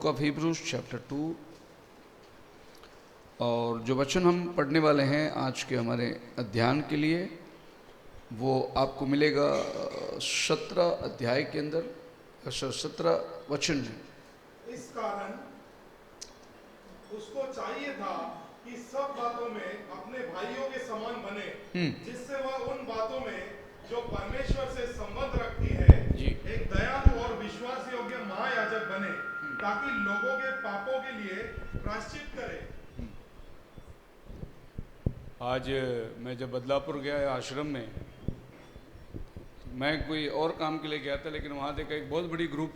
Of Hebrews chapter 2 और जो वचन हम पढ़ने वाले हैं आज के हमारे अध्ययन के लिए वो आपको मिलेगा 17 अध्याय के अंदर 17 वचन है। इस कारण उसको चाहिए था कि सब बातों में अपने भाइयों के समान बने, जिससे वह उन बातों में जो परमेश्वर से संबंध रखती है एक दयालु और विश्वास योग्य महायाजक बने, ताकि लोगों के पापों के लिए प्रायश्चित करे। आज मैं जब बदलापुर गया आश्रम में, मैं कोई और काम के लिए गया था, लेकिन वहाँ देखा एक बहुत बड़ी ग्रुप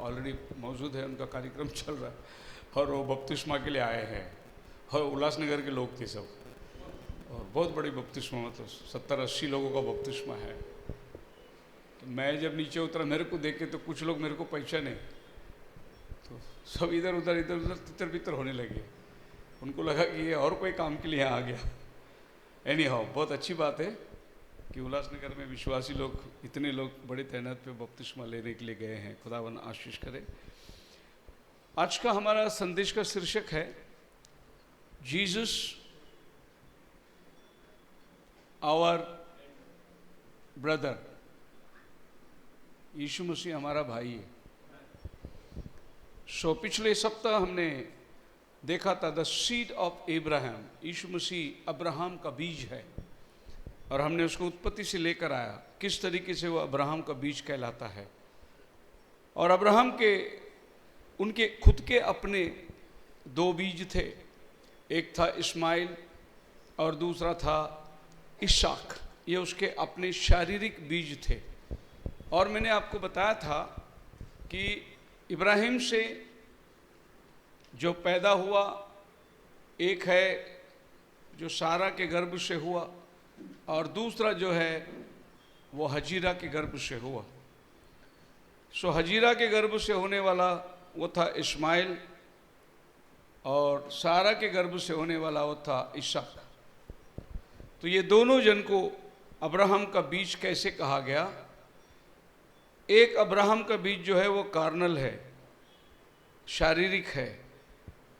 ऑलरेडी मौजूद है, उनका कार्यक्रम चल रहा है और वो बपतिस्मा के लिए आए हैं और उल्लासनगर के लोग थे सब, और बहुत बड़ी बपतिस्मा, मतलब 70-80 लोगों का बपतिस्मा है। तो मैं जब नीचे उतरा, मेरे को देखे तो कुछ लोग मेरे को पहचाने, तो सब इधर उधर तितर बितर होने लगे। उनको लगा कि ये और कोई काम के लिए आ गया। एनी हाउ, बहुत अच्छी बात है कि उल्लासनगर में विश्वासी लोग, इतने लोग बड़ी तैनात पे बपतिस्मा लेने के लिए गए हैं। खुदावन आशीष करे। आज का हमारा संदेश का शीर्षक है जीसस आवर ब्रदर। यीशु मसीह हमारा भाई है। पिछले सप्ताह हमने देखा था द सीड ऑफ इब्राहिम। यीशु मसीह अब्राहम का बीज है और हमने उसको उत्पत्ति से लेकर आया, किस तरीके से वो अब्राहम का बीज कहलाता है। और अब्राहम के उनके खुद के अपने दो बीज थे, एक था इस्माइल और दूसरा था इसहाक। ये उसके अपने शारीरिक बीज थे। और मैंने आपको बताया था कि इब्राहिम से जो पैदा हुआ, एक है जो सारा के गर्भ से हुआ और दूसरा जो है वो हजीरा के गर्भ से हुआ। हजीरा के गर्भ से होने वाला वो था इस्माइल और सारा के गर्भ से होने वाला वो था इसहाक। तो ये दोनों जन को अब्राहम का बीज कैसे कहा गया? एक अब्राहम का बीज जो है वो कार्नल है, शारीरिक है,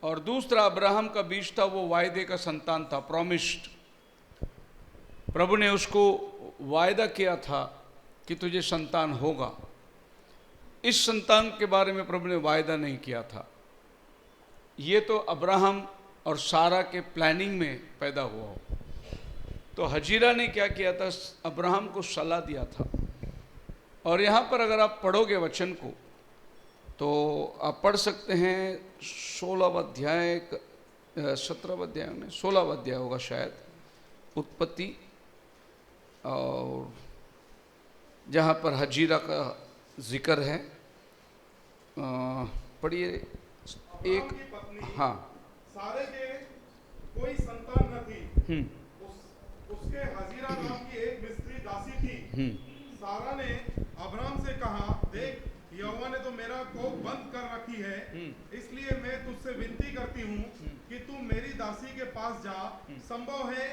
और दूसरा अब्राहम का बीज था वो वायदे का संतान था, प्रॉमिस्ड। प्रभु ने उसको वायदा किया था कि तुझे संतान होगा। इस संतान के बारे में प्रभु ने वायदा नहीं किया था। ये तो अब्राहम और सारा के प्लानिंग में पैदा हुआ हो। तो हजीरा ने क्या किया था? अब्राहम को सलाह दिया था। और यहाँ पर अगर आप पढ़ोगे वचन को तो आप पढ़ सकते हैं 16वां अध्याय, 17वां अध्याय में 16वां अध्याय होगा शायद, उत्पत्ति, और जहाँ पर हजीरा का जिक्र है। पढ़िए एक। हाँ, सारे के कोई संतान न थी। उसके हजीरा नाम की एक मिस्री दासी थी। सारा ने अब्राहम से कहा, देख, यहोवा ने तो मेरा कोख बंद कर रखी है, इसलिए मैं तुझसे विनती करती हूँ कि तू मेरी दासी के पास जा। संभव है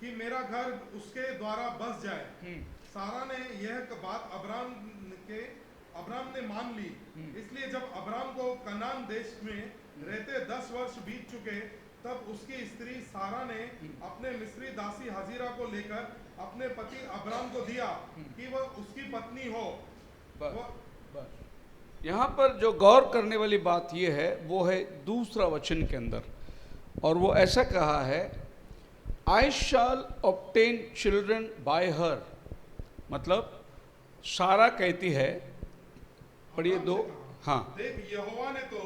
कि मेरा घर उसके द्वारा बस जाए। सारा ने यह बात अब्राहम ने मान ली। इसलिए जब अब्राहम को कनान देश में रहते 10 वर्ष बीत चुके, तब उसकी स्त्री सारा ने अपने मिस्री दासी हजीरा को लेकर अपने पति अब्राहम को दिया कि वह उसकी पत्नी हो। यहाँ पर जो गौर करने वाली बात यह है वो है दूसरा वचन के अंदर, और वो ऐसा कहा है, आई शैल ऑब्टेन चिल्ड्रन बाय हर। मतलब सारा कहती है, पढ़िए 2। हाँ, देख, यहोवा ने तो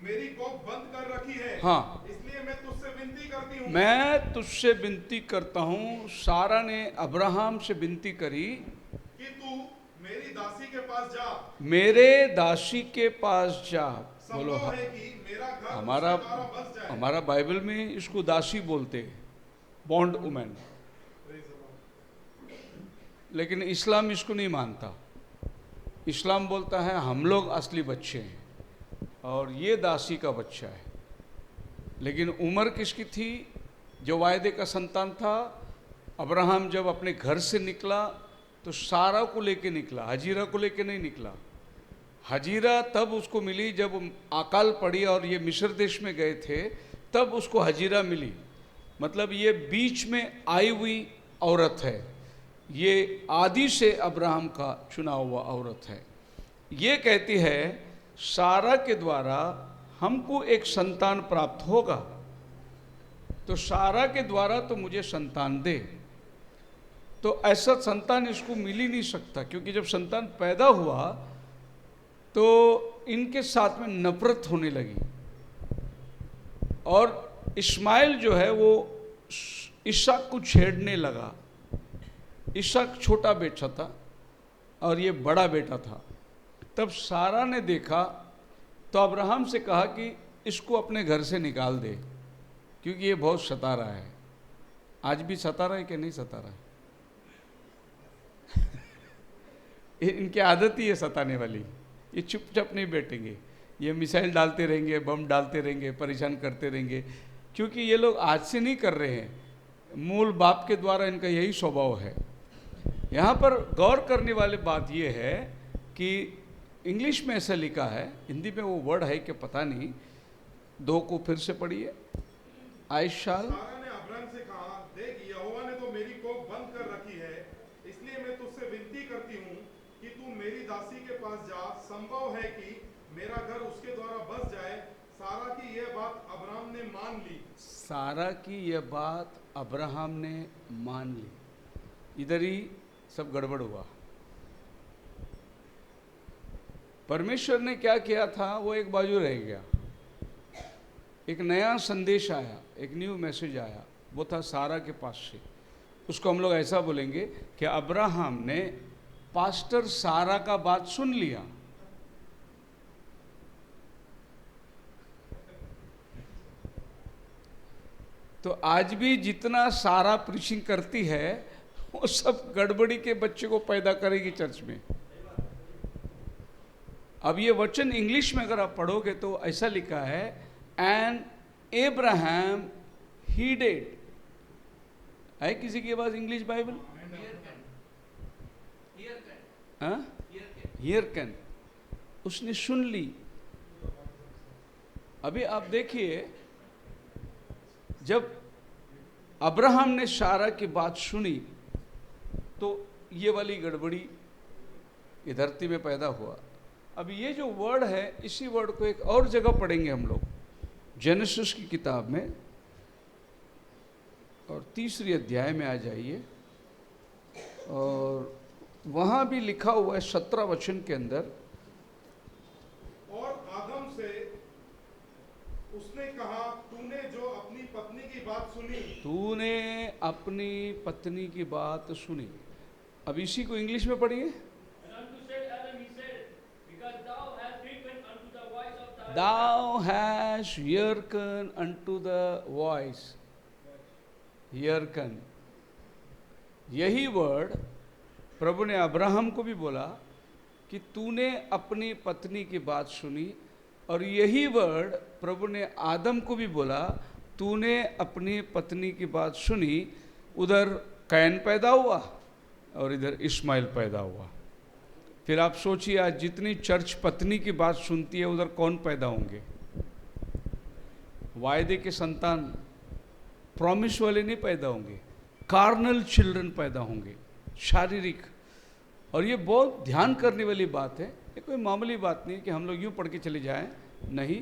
मेरी कोख बंद कर रखी है। हाँ, इसलिए मैं तुझसे विनती करती हूँ। मैं तुझसे विनती करता हूँ। सारा ने अब्राहम से विनती करी कि तू मेरी दासी के पास जा। मेरे दासी के पास जा। बोलो, संभव है कि मेरा घर हमारा उसके द्वारा बस जाए। हमारा बाइबल में इसको दासी बोलते, बॉन्ड वुमेन, लेकिन इस्लाम इसको नहीं मानता। इस्लाम बोलता है हम लोग असली बच्चे हैं और ये दासी का बच्चा है। लेकिन उम्र किसकी थी? जो वायदे का संतान था। अब्राहम जब अपने घर से निकला तो सारा को लेके निकला, हजीरा को लेके नहीं निकला। हजीरा तब उसको मिली जब अकाल पड़ी और ये मिस्र देश में गए थे, तब उसको हजीरा मिली। मतलब ये बीच में आई हुई औरत है, ये आदि से अब्राहम का चुना हुआ औरत है। ये कहती है सारा के द्वारा हमको एक संतान प्राप्त होगा, तो सारा के द्वारा तो मुझे संतान दे। तो ऐसा संतान इसको मिल ही नहीं सकता, क्योंकि जब संतान पैदा हुआ तो इनके साथ में नफरत होने लगी, और इस्माइल जो है वो इसहाक को छेड़ने लगा। इसहाक छोटा बेटा था और ये बड़ा बेटा था। तब सारा ने देखा तो अब्राहम से कहा कि इसको अपने घर से निकाल दे, क्योंकि ये बहुत सता रहा है। आज भी सता रहा है कि नहीं सता रहा है? इनकी आदत ही है सताने वाली। ये चुपचाप नहीं बैठेंगे, ये मिसाइल डालते रहेंगे, बम डालते रहेंगे, परेशान करते रहेंगे, क्योंकि ये लोग आज से नहीं कर रहे हैं, मूल बाप के द्वारा इनका यही स्वभाव है। यहाँ पर गौर करने वाली बात ये है कि इंग्लिश में ऐसा लिखा है, हिंदी में वो वर्ड है कि पता नहीं, 2 को फिर से पढ़िए। आई शाल। सारा ने अब्राम से कहा, देख यहोवा ने तो मेरी कोख बंद कर रखी है, इसलिए मैं तुझसे विनती करती हूँ कि तू मेरी दासी के पास जा। संभव है कि मेरा घर उसके द्वारा बस जाए। सारा की यह बात अब्राम ने मान ली। सारा की यह बात अब्राहम ने मान ली। इधर ही सब गड़बड़ हुआ। परमेश्वर ने क्या किया था वो एक बाजू रह गया। एक नया संदेश आया, एक न्यू मैसेज आया, वो था सारा के पास से। उसको हम लोग ऐसा बोलेंगे कि अब्राहम ने पास्टर सारा का बात सुन लिया। तो आज भी जितना सारा प्रीचिंग करती है वो सब गड़बड़ी के बच्चे को पैदा करेगी चर्च में। अब ये वचन इंग्लिश में अगर आप पढ़ोगे तो ऐसा लिखा है, एंड एब्राहम ही डिड। है किसी के पास इंग्लिश बाइबल? Here can. उसने सुन ली। अभी आप देखिए, जब अब्राहम ने सारा की बात सुनी तो ये वाली गड़बड़ी ये धरती में पैदा हुआ। अब ये जो वर्ड है, इसी वर्ड को एक और जगह पढ़ेंगे हम लोग, जेनेसिस की किताब में, और 3 अध्याय में आ जाइए, और वहाँ भी लिखा हुआ है 17 वचन के अंदर। और आदम से उसने कहा, तूने जो अपनी पत्नी की बात सुनी। तूने अपनी पत्नी की बात सुनी। अब इसी को इंग्लिश में पढ़िए। Thou hast hearkened unto the voice. Hearken. यही वर्ड प्रभु ने अब्राहम को भी बोला कि तूने अपनी पत्नी की बात सुनी, और यही वर्ड प्रभु ने आदम को भी बोला, तूने अपनी पत्नी की बात सुनी। उधर कैन पैदा हुआ और इधर इस्माइल पैदा हुआ। फिर आप सोचिए, आज जितनी चर्च पत्नी की बात सुनती है उधर कौन पैदा होंगे? वायदे के संतान, प्रॉमिस वाले नहीं पैदा होंगे, कार्नल चिल्ड्रन पैदा होंगे, शारीरिक। और ये बहुत ध्यान करने वाली बात है, ये कोई मामूली बात नहीं कि हम लोग यूँ पढ़ के चले जाएं, नहीं।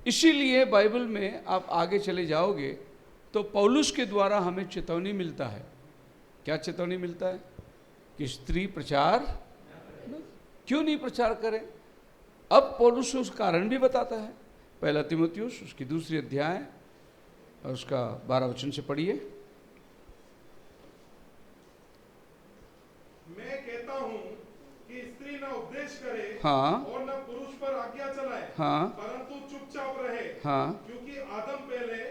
इसीलिए बाइबल में आप आगे चले जाओगे तो पौलुस के द्वारा हमें चेतावनी मिलता है। क्या चेतावनी मिलता है? कि स्त्री प्रचार क्यों नहीं प्रचार करें। अब पौलुस उस कारण भी बताता है। 1 तीमुथियुस उसकी 2 अध्याय और उसका 12 वचन से पढ़िए। मैं कहता हूँ कि स्त्री न उपदेश करे, हाँ, और न पुरुष पर आज्ञा चलाए, हाँ, परंतु चुपचाप रहे। हाँ, क्योंकि आदम पहले,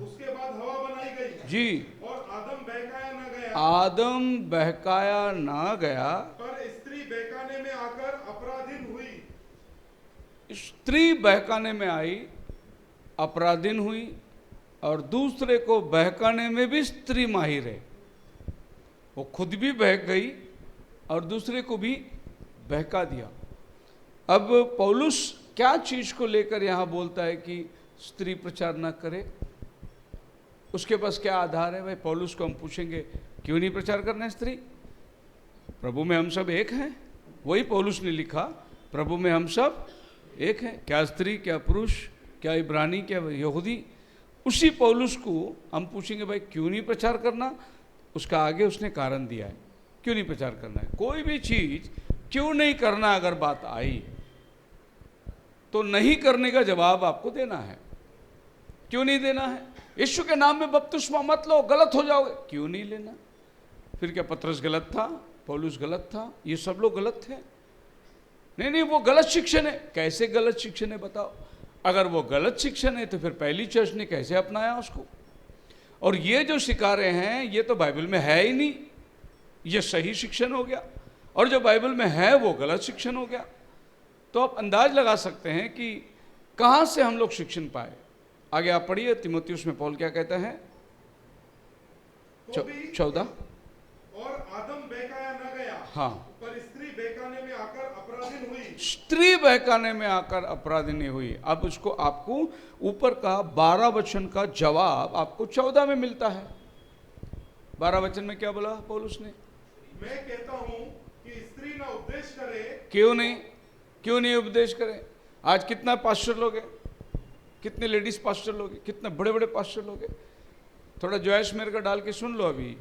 उसके बाद हवा बनाई गई जी। और आदम बहकाया न गया। आदम बहकाया ना गया, पर स्त्री बहकाने में आकर अपराधीन हुई। स्त्री बहकाने में आई, अपराधीन हुई, और दूसरे को बहकाने में भी स्त्री माहिर है। वो खुद भी बहक गई और दूसरे को भी बहका दिया। अब पौलुस क्या चीज को लेकर यहाँ बोलता है कि स्त्री प्रचार न करे? उसके पास क्या आधार है? भाई पौलुस को हम पूछेंगे क्यों नहीं प्रचार करना है स्त्री? प्रभु में हम सब एक हैं, वही पौलुस ने लिखा, प्रभु में हम सब एक हैं, क्या स्त्री क्या पुरुष, क्या इब्रानी क्या यहूदी। उसी पौलुस को हम पूछेंगे भाई क्यों नहीं प्रचार करना? उसका आगे उसने कारण दिया है क्यों नहीं प्रचार करना है। कोई भी चीज क्यों नहीं करना अगर बात आई तो नहीं करने का जवाब आपको देना है। क्यों नहीं देना है? यीशु के नाम में बपतिस्मा मत लो, गलत हो जाओगे, क्यों नहीं लेना? फिर क्या पतरस गलत था, पौलुस गलत था, ये सब लोग गलत थे? नहीं नहीं, वो गलत शिक्षण है। कैसे गलत शिक्षण है बताओ? अगर वो गलत शिक्षण है तो फिर पहली चर्च ने कैसे अपनाया उसको? और ये जो सिखा रहे हैं ये तो बाइबल में है ही नहीं, ये सही शिक्षण हो गया, और जो बाइबल में है वो गलत शिक्षण हो गया। तो आप अंदाज लगा सकते हैं कि कहाँ से हम लोग शिक्षण पाए। आगे आप पढ़िए, तीमुथियुस में पौल क्या कहता है, 14। और आदम बहकाया न गया, हाँ, पर स्त्री बहकाने में आकर अपराधिन हुई। स्त्री बहकाने में आकर अपराधिनी हुई। अब उसको आपको ऊपर का 12 वचन का जवाब आपको 14 में मिलता है। 12 वचन में क्या बोला पौलुस ने? मैं कहता हूं कि स्त्री ना उपदेश करे। क्यों नहीं? क्यों नहीं उपदेश करें? आज कितना पास्टर लोग हैं, कितने लेडीज पास्टर लोग हैं, कितने बड़े बड़े पास्टर लोग हैं। थोड़ा जॉयस मेयर का डाल के सुन लो, अभी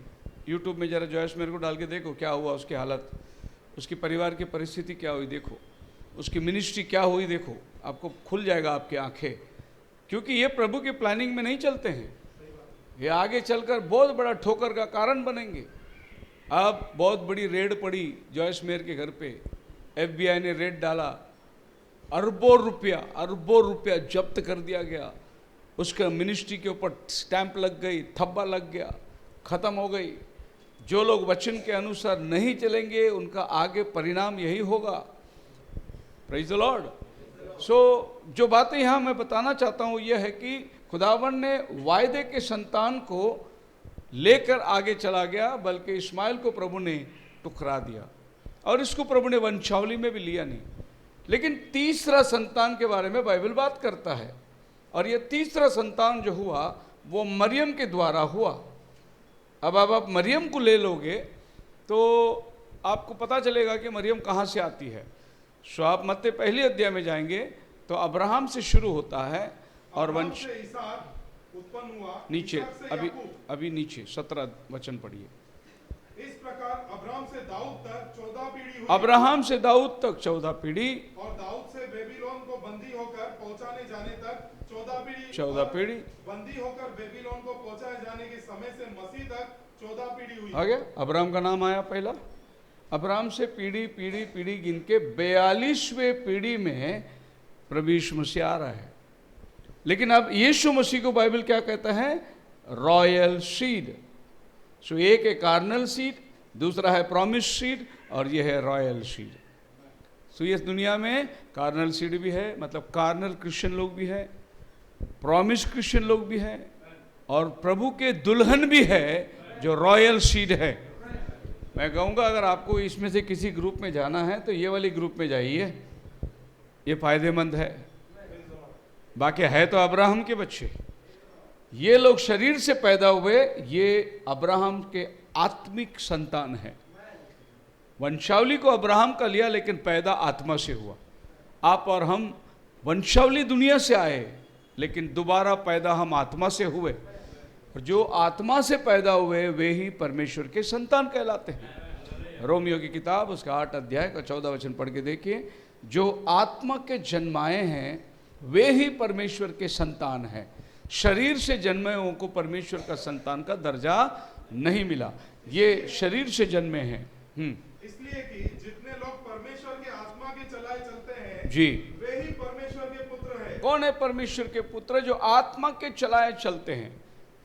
यूट्यूब में जरा जॉयस मेयर को डाल के देखो क्या हुआ, उसकी हालत, उसकी परिवार की परिस्थिति क्या हुई देखो, उसकी मिनिस्ट्री क्या हुई देखो, आपको खुल जाएगा आपकी आंखें। क्योंकि ये प्रभु की प्लानिंग में नहीं चलते हैं, ये आगे चलकर बहुत बड़ा ठोकर का कारण बनेंगे। अब बहुत बड़ी रेड पड़ी जॉयस मेयर के घर पे, FBI ने रेड डाला, अरबों रुपया जब्त कर दिया गया, उसका मिनिस्ट्री के ऊपर स्टैंप लग गई, थब्बा लग गया, खत्म हो गई। जो लोग वचन के अनुसार नहीं चलेंगे उनका आगे परिणाम यही होगा। Praise the Lord. सो जो बातें यहाँ मैं बताना चाहता हूँ यह है कि खुदावन ने वायदे के संतान को लेकर आगे चला गया, बल्कि इस्माइल को प्रभु ने टुकरा दिया, और इसको प्रभु ने वंशावली में भी लिया नहीं। लेकिन तीसरा संतान के बारे में बाइबल बात करता है, और यह तीसरा संतान जो हुआ वो मरियम के द्वारा हुआ। अब आप मरियम को ले लोगे तो आपको पता चलेगा कि मरियम कहाँ से आती है। सो आप मत्ती पहले अध्याय में जाएंगे तो अब्राहम से शुरू होता है और वंश उत्पन्न हुआ। नीचे अभी नीचे 17 वचन पढ़िए। इस प्रकार अब्राहम से दाऊद तक 14 पीढ़ी हुई। अब्राहम से दाऊद तक 14 पीढ़ी, और दाऊद से बेबीलोन को बंदी होकर पहुंचाने जाने तक 14 पीढ़ी, बंदी होकर बेबीलोन को पहुंचाए जाने के समय से मसीह तक 14 पीढ़ी हुई। आ गया, अब्राहम का नाम आया पहला। अब्राहम से पीढ़ी पीढ़ी पीढ़ी गिन के 42वें पीढ़ी में प्रभु यीशु मसीह आ रहा है। लेकिन अब यीशु मसीह को बाइबल क्या कहता है? Royal seed. सो एक है कार्नल सीड, दूसरा है प्रॉमिस सीड, और यह है रॉयल सीड। सो इस दुनिया में कार्नल सीड भी है, मतलब कार्नल क्रिश्चियन लोग भी है, प्रॉमिस क्रिश्चियन लोग भी है, और प्रभु के दुल्हन भी है जो रॉयल सीड है। मैं कहूँगा अगर आपको इसमें से किसी ग्रुप में जाना है तो ये वाली ग्रुप में जाइए, ये फायदेमंद है। बाकी है तो अब्राहम के बच्चे, ये लोग शरीर से पैदा हुए, ये अब्राहम के आत्मिक संतान है। वंशावली को अब्राहम का लिया लेकिन पैदा आत्मा से हुआ। आप और हम वंशावली दुनिया से आए लेकिन दोबारा पैदा हम आत्मा से हुए, और जो आत्मा से पैदा हुए वे ही परमेश्वर के संतान कहलाते हैं। रोमियो की किताब उसका 8 अध्याय का 14 वचन पढ़ के देखिए, जो आत्मा के जन्माए हैं वे ही परमेश्वर के संतान हैं। शरीर से जन्मे हुओं को परमेश्वर का संतान का दर्जा नहीं मिला, ये शरीर से जन्मे हैं। इसलिए कि जितने लोग परमेश्वर के आत्मा के चलाए चलते हैं जी, वे ही परमेश्वर के पुत्र हैं। कौन है परमेश्वर के पुत्र? जो आत्मा के चलाए चलते हैं।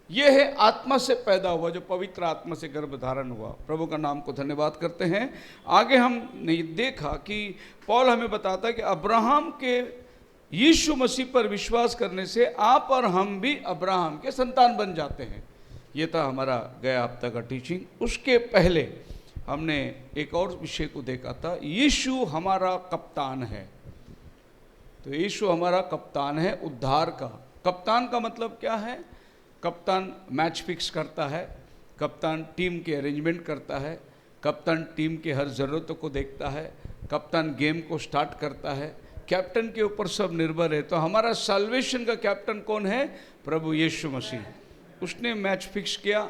ये है आत्मा से पैदा हुआ, जो पवित्र आत्मा से गर्भ धारण हुआ। प्रभु का नाम को धन्यवाद करते हैं। आगे हमने देखा कि पौल हमें बताता है कि अब्राहम के यीशु मसीह पर विश्वास करने से आप और हम भी अब्राहम के संतान बन जाते हैं। ये था हमारा गया हफ्ता का टीचिंग। उसके पहले हमने एक और विषय को देखा था, यीशु हमारा कप्तान है। तो यीशु हमारा कप्तान है उद्धार का। कप्तान का मतलब क्या है? कप्तान मैच फिक्स करता है, कप्तान टीम के अरेंजमेंट करता है, कप्तान टीम के हर ज़रूरतों को देखता है, कप्तान गेम को स्टार्ट करता है, कैप्टन के ऊपर सब निर्भर है। तो हमारा साल्वेशन का कैप्टन कौन है? प्रभु यीशु मसीह। उसने मैच फिक्स किया।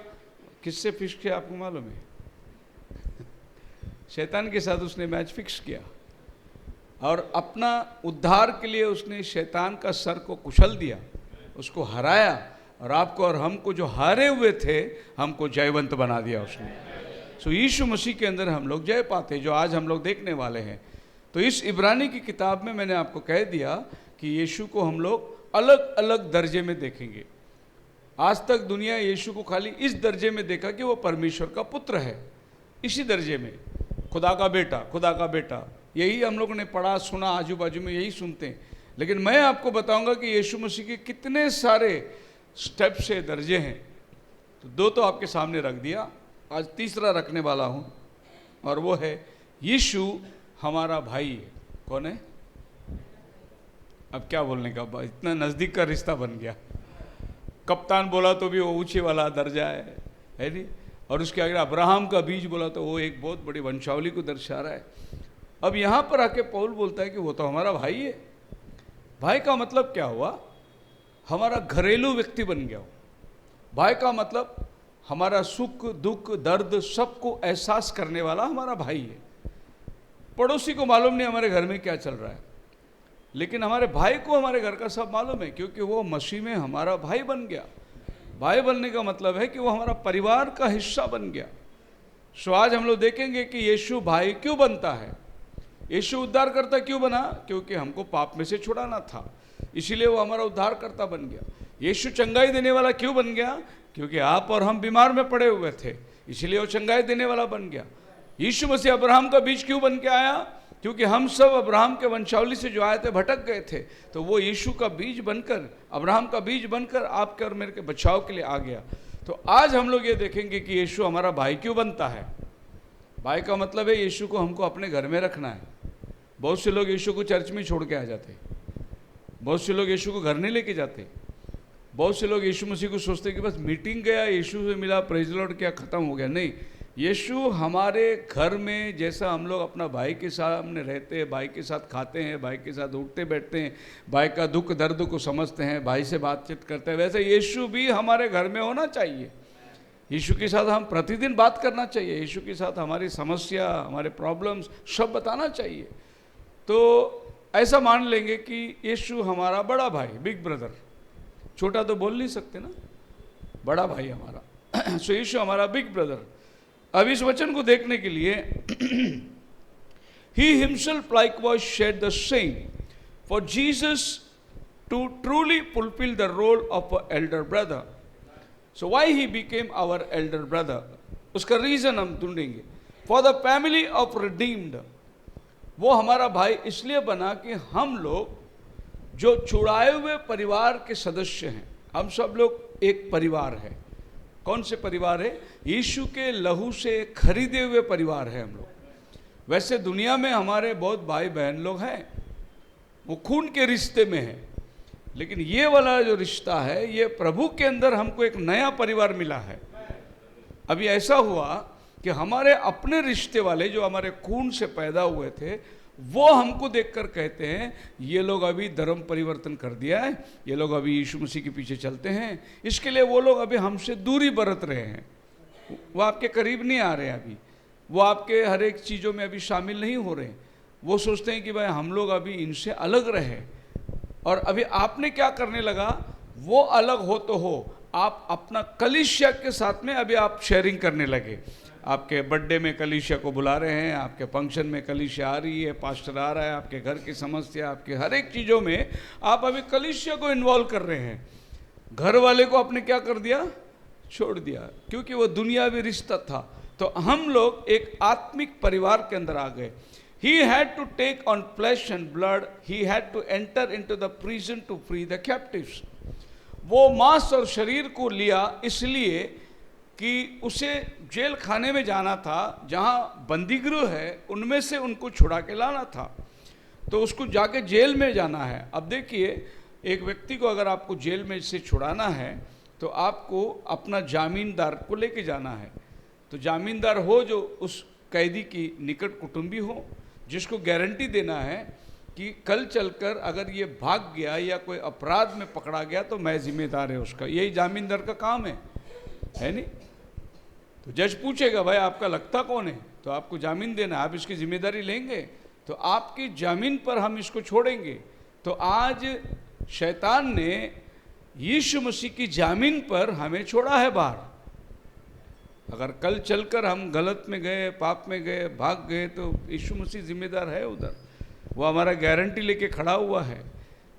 किससे फिक्स किया आपको मालूम है? शैतान के साथ उसने मैच फिक्स किया और अपना उद्धार के लिए उसने शैतान का सर को कुचल दिया, उसको हराया, और आपको और हमको जो हारे हुए थे हमको जयवंत बना दिया उसने। सो यीशु मसीह के अंदर हम लोग जय पाते, जो आज हम लोग देखने वाले हैं। तो इस इब्रानी की किताब में मैंने आपको कह दिया कि यीशु को हम लोग अलग अलग दर्जे में देखेंगे। आज तक दुनिया यीशु को खाली इस दर्जे में देखा कि वो परमेश्वर का पुत्र है, इसी दर्जे में, खुदा का बेटा, खुदा का बेटा, यही हम लोगों ने पढ़ा सुना, आजू बाजू में यही सुनते हैं। लेकिन मैं आपको बताऊंगा कि यीशु मसीह के कितने सारे स्टेप से दर्जे हैं। तो दो तो आपके सामने रख दिया, आज तीसरा रखने वाला हूं, और वो है यीशु हमारा भाई है। कौन है? अब क्या बोलने का, इतना नज़दीक का रिश्ता बन गया। कप्तान बोला तो भी वो ऊंचे वाला दर्जा है नहीं, और उसके आगे अब्राहम का बीज बोला तो वो एक बहुत बड़ी वंशावली को दर्शा रहा है। अब यहाँ पर आके पौल बोलता है कि वो तो हमारा भाई है। भाई का मतलब क्या हुआ? हमारा घरेलू व्यक्ति बन गया हो। भाई का मतलब हमारा सुख दुख दर्द सबको एहसास करने वाला हमारा भाई है। पड़ोसी को मालूम नहीं हमारे घर में क्या चल रहा है, लेकिन हमारे भाई को हमारे घर का सब मालूम है, क्योंकि वो मसीह में हमारा भाई बन गया। भाई बनने का मतलब है कि वो हमारा परिवार का हिस्सा बन गया। सो आज हम लोग देखेंगे कि यीशु भाई क्यों बनता है, यीशु उद्धारकर्ता क्यों बना? क्योंकि हमको पाप में से छुड़ाना था, इसीलिए वो हमारा उद्धारकर्ता बन गया। यीशु चंगाई देने वाला क्यों बन गया? क्योंकि आप और हम बीमार में पड़े हुए थे, इसीलिए वो चंगाई देने वाला बन गया। यीशु मसीह अब्राहम का बीज क्यों बन के आया? क्योंकि हम सब अब्राहम के वंशावली से जो आए थे भटक गए थे, तो वो यीशु का बीज बनकर, अब्राहम का बीज बनकर आपके और मेरे के बचाव के लिए आ गया। तो आज हम लोग ये देखेंगे कि यीशु हमारा भाई क्यों बनता है। भाई का मतलब है यीशु को हमको अपने घर में रखना है। बहुत से लोग यीशु को चर्च में छोड़ के आ जाते, बहुत से लोग यीशु को घर नहीं लेके जाते, बहुत से लोग यीशु मसीह को सोचते कि बस मीटिंग गया, यीशु से मिला, प्रेज लॉर्ड, क्या खत्म हो गया। नहीं, यीशु हमारे घर में जैसा हम लोग अपना भाई के सामने रहते हैं, भाई के साथ खाते हैं, भाई के साथ उठते बैठते हैं, भाई का दुख दर्द को समझते हैं, भाई से बातचीत करते हैं, वैसे यीशु भी हमारे घर में होना चाहिए। यीशु के साथ हम प्रतिदिन बात करना चाहिए, यीशु के साथ हमारी समस्या, हमारे प्रॉब्लम्स सब बताना चाहिए। तो ऐसा मान लेंगे कि यीशु हमारा बड़ा भाई, बिग ब्रदर, छोटा तो बोल नहीं सकते ना, बड़ा भाई हमारा। सो यीशु हमारा बिग ब्रदर। अब इस वचन को देखने के लिए he himself likewise shared the same for Jesus to truly fulfill the role of an elder brother. So why he became our elder brother? उसका रीजन हम ढूंढेंगे। For the family of redeemed, वो हमारा भाई इसलिए बना कि हम लोग जो छुड़ाए हुए परिवार के सदस्य हैं, हम सब लोग एक परिवार है। कौन से परिवार है? यीशु के लहू से खरीदे हुए परिवार है हम लोग। वैसे दुनिया में हमारे बहुत भाई बहन लोग हैं, वो खून के रिश्ते में हैं, लेकिन ये वाला जो रिश्ता है, ये प्रभु के अंदर हमको एक नया परिवार मिला है। अभी ऐसा हुआ कि हमारे अपने रिश्ते वाले जो हमारे खून से पैदा हुए थे, वो हमको देखकर कहते हैं ये लोग अभी धर्म परिवर्तन कर दिया है, ये लोग अभी यीशु मसीह के पीछे चलते हैं, इसके लिए वो लोग अभी हमसे दूरी बरत रहे हैं, वो आपके करीब नहीं आ रहे हैं, अभी वो आपके हर एक चीज़ों में अभी शामिल नहीं हो रहे। वो सोचते हैं कि भाई हम लोग अभी इनसे अलग रहे, और अभी आपने क्या करने लगा, वो अलग हो तो हो, आप अपना कलीसिया के साथ में अभी आप शेयरिंग करने लगे। आपके बर्थडे में कलीसिया को बुला रहे हैं, आपके फंक्शन में कलीसिया आ रही है, पास्टर आ रहा है, आपके घर की समस्या, आपके हर एक चीज़ों में आप अभी कलीसिया को इन्वॉल्व कर रहे हैं। घर वाले को आपने क्या कर दिया? छोड़ दिया, क्योंकि वो दुनियावी रिश्ता था। तो हम लोग एक आत्मिक परिवार के अंदर आ गए। He had to take on flesh and blood, he had to enter into the prison to free the captives. वो मांस और शरीर को लिया इसलिए कि उसे जेल खाने में जाना था, जहाँ बंदीगृह है उनमें से उनको छुड़ा के लाना था। तो उसको जाके जेल में जाना है। अब देखिए, एक व्यक्ति को अगर आपको जेल में से छुड़ाना है तो आपको अपना जामीनदार को लेके जाना है। तो जामीनदार हो जो उस कैदी की निकट कुटुंबी हो, जिसको गारंटी देना है कि कल चलकर अगर ये भाग गया या कोई अपराध में पकड़ा गया तो मैं जिम्मेदार है उसका। यही जामीनदार का काम है नहीं? तो जज पूछेगा भाई आपका लगता कौन है, तो आपको जामीन देना, आप इसकी जिम्मेदारी लेंगे, तो आपकी जामीन पर हम इसको छोड़ेंगे। तो आज शैतान ने यीशु मसीह की जामीन पर हमें छोड़ा है बाहर। अगर कल चलकर हम गलत में गए, पाप में गए, भाग गए, तो यीशु मसीह जिम्मेदार है उधर। वो हमारा गारंटी लेके खड़ा हुआ है।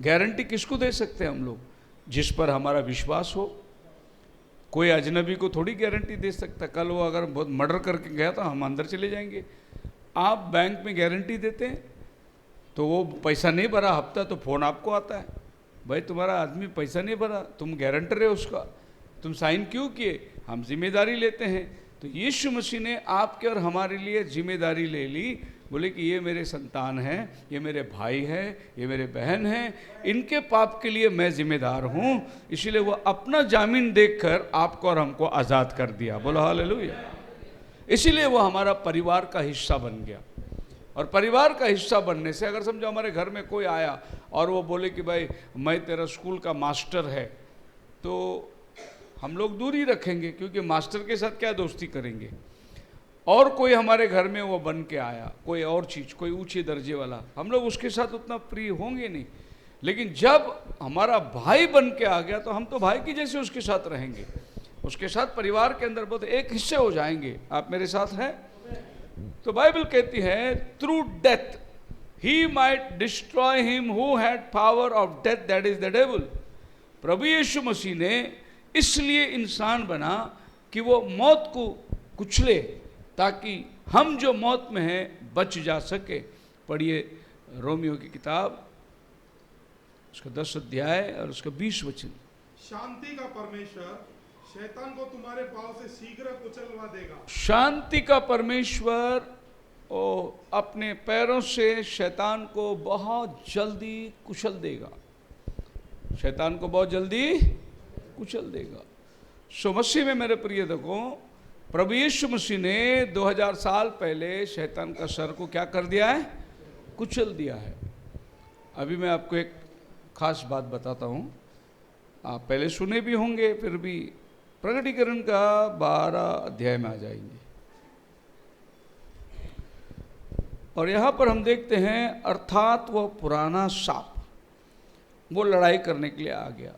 गारंटी किसको दे सकते हैं हम लोग? जिस पर हमारा विश्वास हो। कोई अजनबी को थोड़ी गारंटी दे सकता। कल वो अगर बहुत मर्डर करके गया तो हम अंदर चले जाएंगे। आप बैंक में गारंटी देते हैं तो वो पैसा नहीं भरा हफ्ता, तो फ़ोन आपको आता है, भाई तुम्हारा आदमी पैसा नहीं भरा, तुम गारंटर है उसका, तुम साइन क्यों किए? हम जिम्मेदारी लेते हैं। तो यीशु मसीह ने आपके और हमारे लिए जिम्मेदारी ले ली। बोले कि ये मेरे संतान हैं, ये मेरे भाई हैं, ये मेरे बहन हैं, इनके पाप के लिए मैं जिम्मेदार हूँ। इसीलिए वो अपना जामीन देखकर आपको और हमको आज़ाद कर दिया। बोलो हालेलुया। इसीलिए वो हमारा परिवार का हिस्सा बन गया। और परिवार का हिस्सा बनने से, अगर समझो हमारे घर में कोई आया और वो बोले कि भाई मैं तेरा स्कूल का मास्टर है, तो हम लोग दूरी रखेंगे, क्योंकि मास्टर के साथ क्या दोस्ती करेंगे। और कोई हमारे घर में वो बन के आया, कोई और चीज़, कोई ऊंचे दर्जे वाला, हम लोग उसके साथ उतना प्रिय होंगे नहीं। लेकिन जब हमारा भाई बन के आ गया तो हम तो भाई की जैसे उसके साथ रहेंगे, उसके साथ परिवार के अंदर बहुत एक हिस्से हो जाएंगे। आप मेरे साथ हैं? तो बाइबल कहती है through death he might destroy him who had power of death, that is the devil. प्रभु यीशु मसीह ने इसलिए इंसान बना कि वो मौत को कुचले, ताकि हम जो मौत में हैं बच जा सके। पढ़िए रोमियो की किताब, उसका 10 अध्याय और उसका 20 वचन। शांति का परमेश्वर शैतान को तुम्हारे पांव से शीघ्र कुचलवा देगा। शांति का परमेश्वर ओ अपने पैरों से शैतान को बहुत जल्दी कुचल देगा। शैतान को बहुत जल्दी कुचल देगा। सो मसीह में मेरे प्रिय देखो, प्रभु यीशु मसीह ने 2000 साल पहले शैतान का सर को क्या कर दिया है? कुचल दिया है। अभी मैं आपको एक खास बात बताता हूँ, आप पहले सुने भी होंगे, फिर भी प्रकटीकरण का 12 अध्याय में आ जाएंगे। और यहाँ पर हम देखते हैं, अर्थात वो पुराना सांप वो लड़ाई करने के लिए आ गया।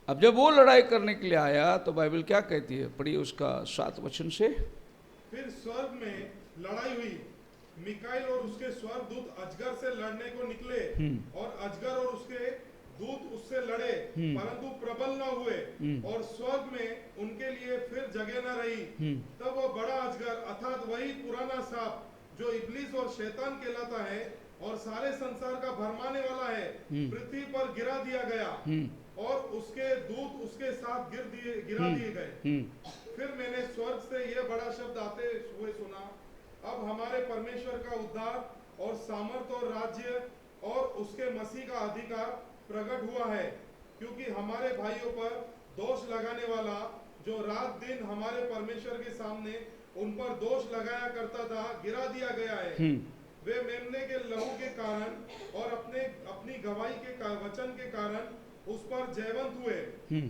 अब जब वो लड़ाई करने के लिए आया तो बाइबल क्या कहती है? पढ़िए उसका 7 वचन से। फिर स्वर्ग में लड़ाई हुई, मिकाइल और उसके स्वर्गदूत अजगर से लड़ने को निकले, और अजगर और उसके दूत उससे लड़े, परंतु प्रबल न हुए, और स्वर्ग में उनके लिए फिर जगह न रही। तब वो बड़ा अजगर अर्थात वही पुराना सांप जो इब्लीस और शैतान कहलाता है और सारे संसार का भरमाने वाला है, पृथ्वी पर गिरा दिया गया, और उसके दूत उसके साथ गिरा दिए गए। फिर मैंने स्वर्ग से यह बड़ा शब्द आते हुए सुना, अब हमारे परमेश्वर का उद्धार और सामर्थ और राज्य और उसके मसीह का अधिकार प्रकट हुआ है, क्योंकि हमारे भाइयों पर दोष लगाने वाला जो रात दिन हमारे परमेश्वर के सामने उन पर दोष लगाया करता था, गिरा दिया गया है। वे मेमने के लहू के कारण और अपनी गवाही के वचन के कारण उस पर जयवंत हुए,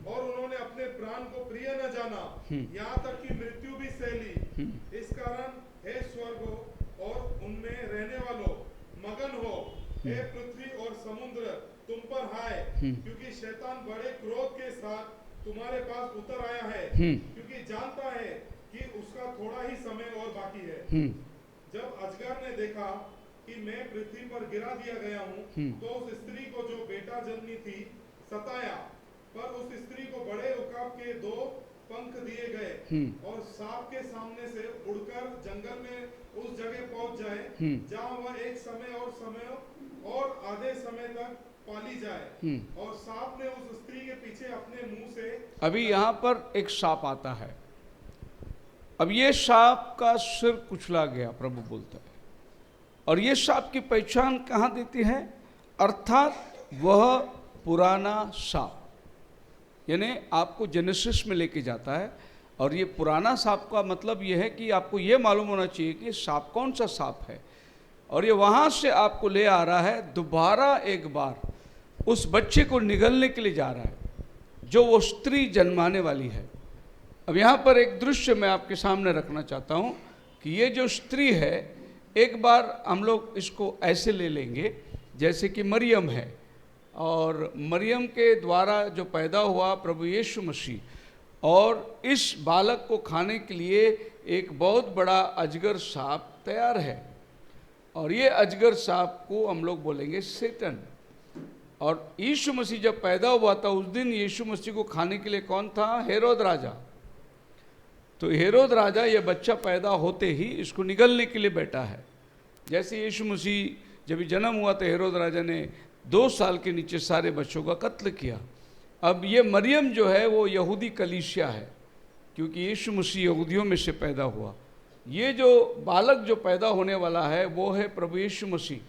और उन्होंने अपने प्राण को प्रिय न जाना, यहाँ तक कि मृत्यु भी सह ली। इस कारण हे स्वर्ग और उनमें रहने वालों मगन हो, हे पृथ्वी और समुद्र तुम पर हाय, क्योंकि शैतान बड़े क्रोध के साथ तुम्हारे पास उतर आया है, क्योंकि जानता है कि उसका थोड़ा ही समय और बाकी है। जब अजगर ने देखा कि मैं पृथ्वी पर गिरा दिया गया हूँ, तो उस स्त्री को जो बेटा जन्मी थी सताया, पर उस स्त्री को बड़े उकाब के 2 पंख दिए गए, और सांप के सामने से उड़कर जंगल में उस जगह पहुंच जाए जहां वह एक समय और आधे समय तक पाली जाए। और सांप ने उस स्त्री के पीछे अपने मुंह से। अभी यहाँ पर एक सांप आता है। अब ये सांप का सिर कुचला गया, प्रभु बोलता है। और ये सांप की पहचान कहाँ देती है? अर्थात वह पुराना सांप, यानी आपको जेनेसिस में लेके जाता है। और ये पुराना सांप का मतलब ये है कि आपको ये मालूम होना चाहिए कि सांप कौन सा सांप है, और ये वहाँ से आपको ले आ रहा है दोबारा एक बार उस बच्चे को निगलने के लिए जा रहा है जो वो स्त्री जन्माने वाली है। अब यहाँ पर एक दृश्य मैं आपके सामने रखना चाहता हूँ कि ये जो स्त्री है, एक बार हम लोग इसको ऐसे ले लेंगे जैसे कि मरियम है, और मरियम के द्वारा जो पैदा हुआ प्रभु यीशु मसीह, और इस बालक को खाने के लिए एक बहुत बड़ा अजगर सांप तैयार है, और ये अजगर सांप को हम लोग बोलेंगे सेटन। और यीशु मसीह जब पैदा हुआ था उस दिन यीशु मसीह को खाने के लिए कौन था? हेरोद राजा। तो हेरोद राजा ये बच्चा पैदा होते ही इसको निगलने के लिए बैठा है। जैसे यीशु मसीह जब जन्म हुआ तो हेरोद राजा ने 2 साल के नीचे सारे बच्चों का कत्ल किया। अब ये मरियम जो है वो यहूदी कलीसिया है, क्योंकि यीशु मसीह यहूदियों में से पैदा हुआ। ये जो बालक जो पैदा होने वाला है वो है प्रभु यीशु मसीह।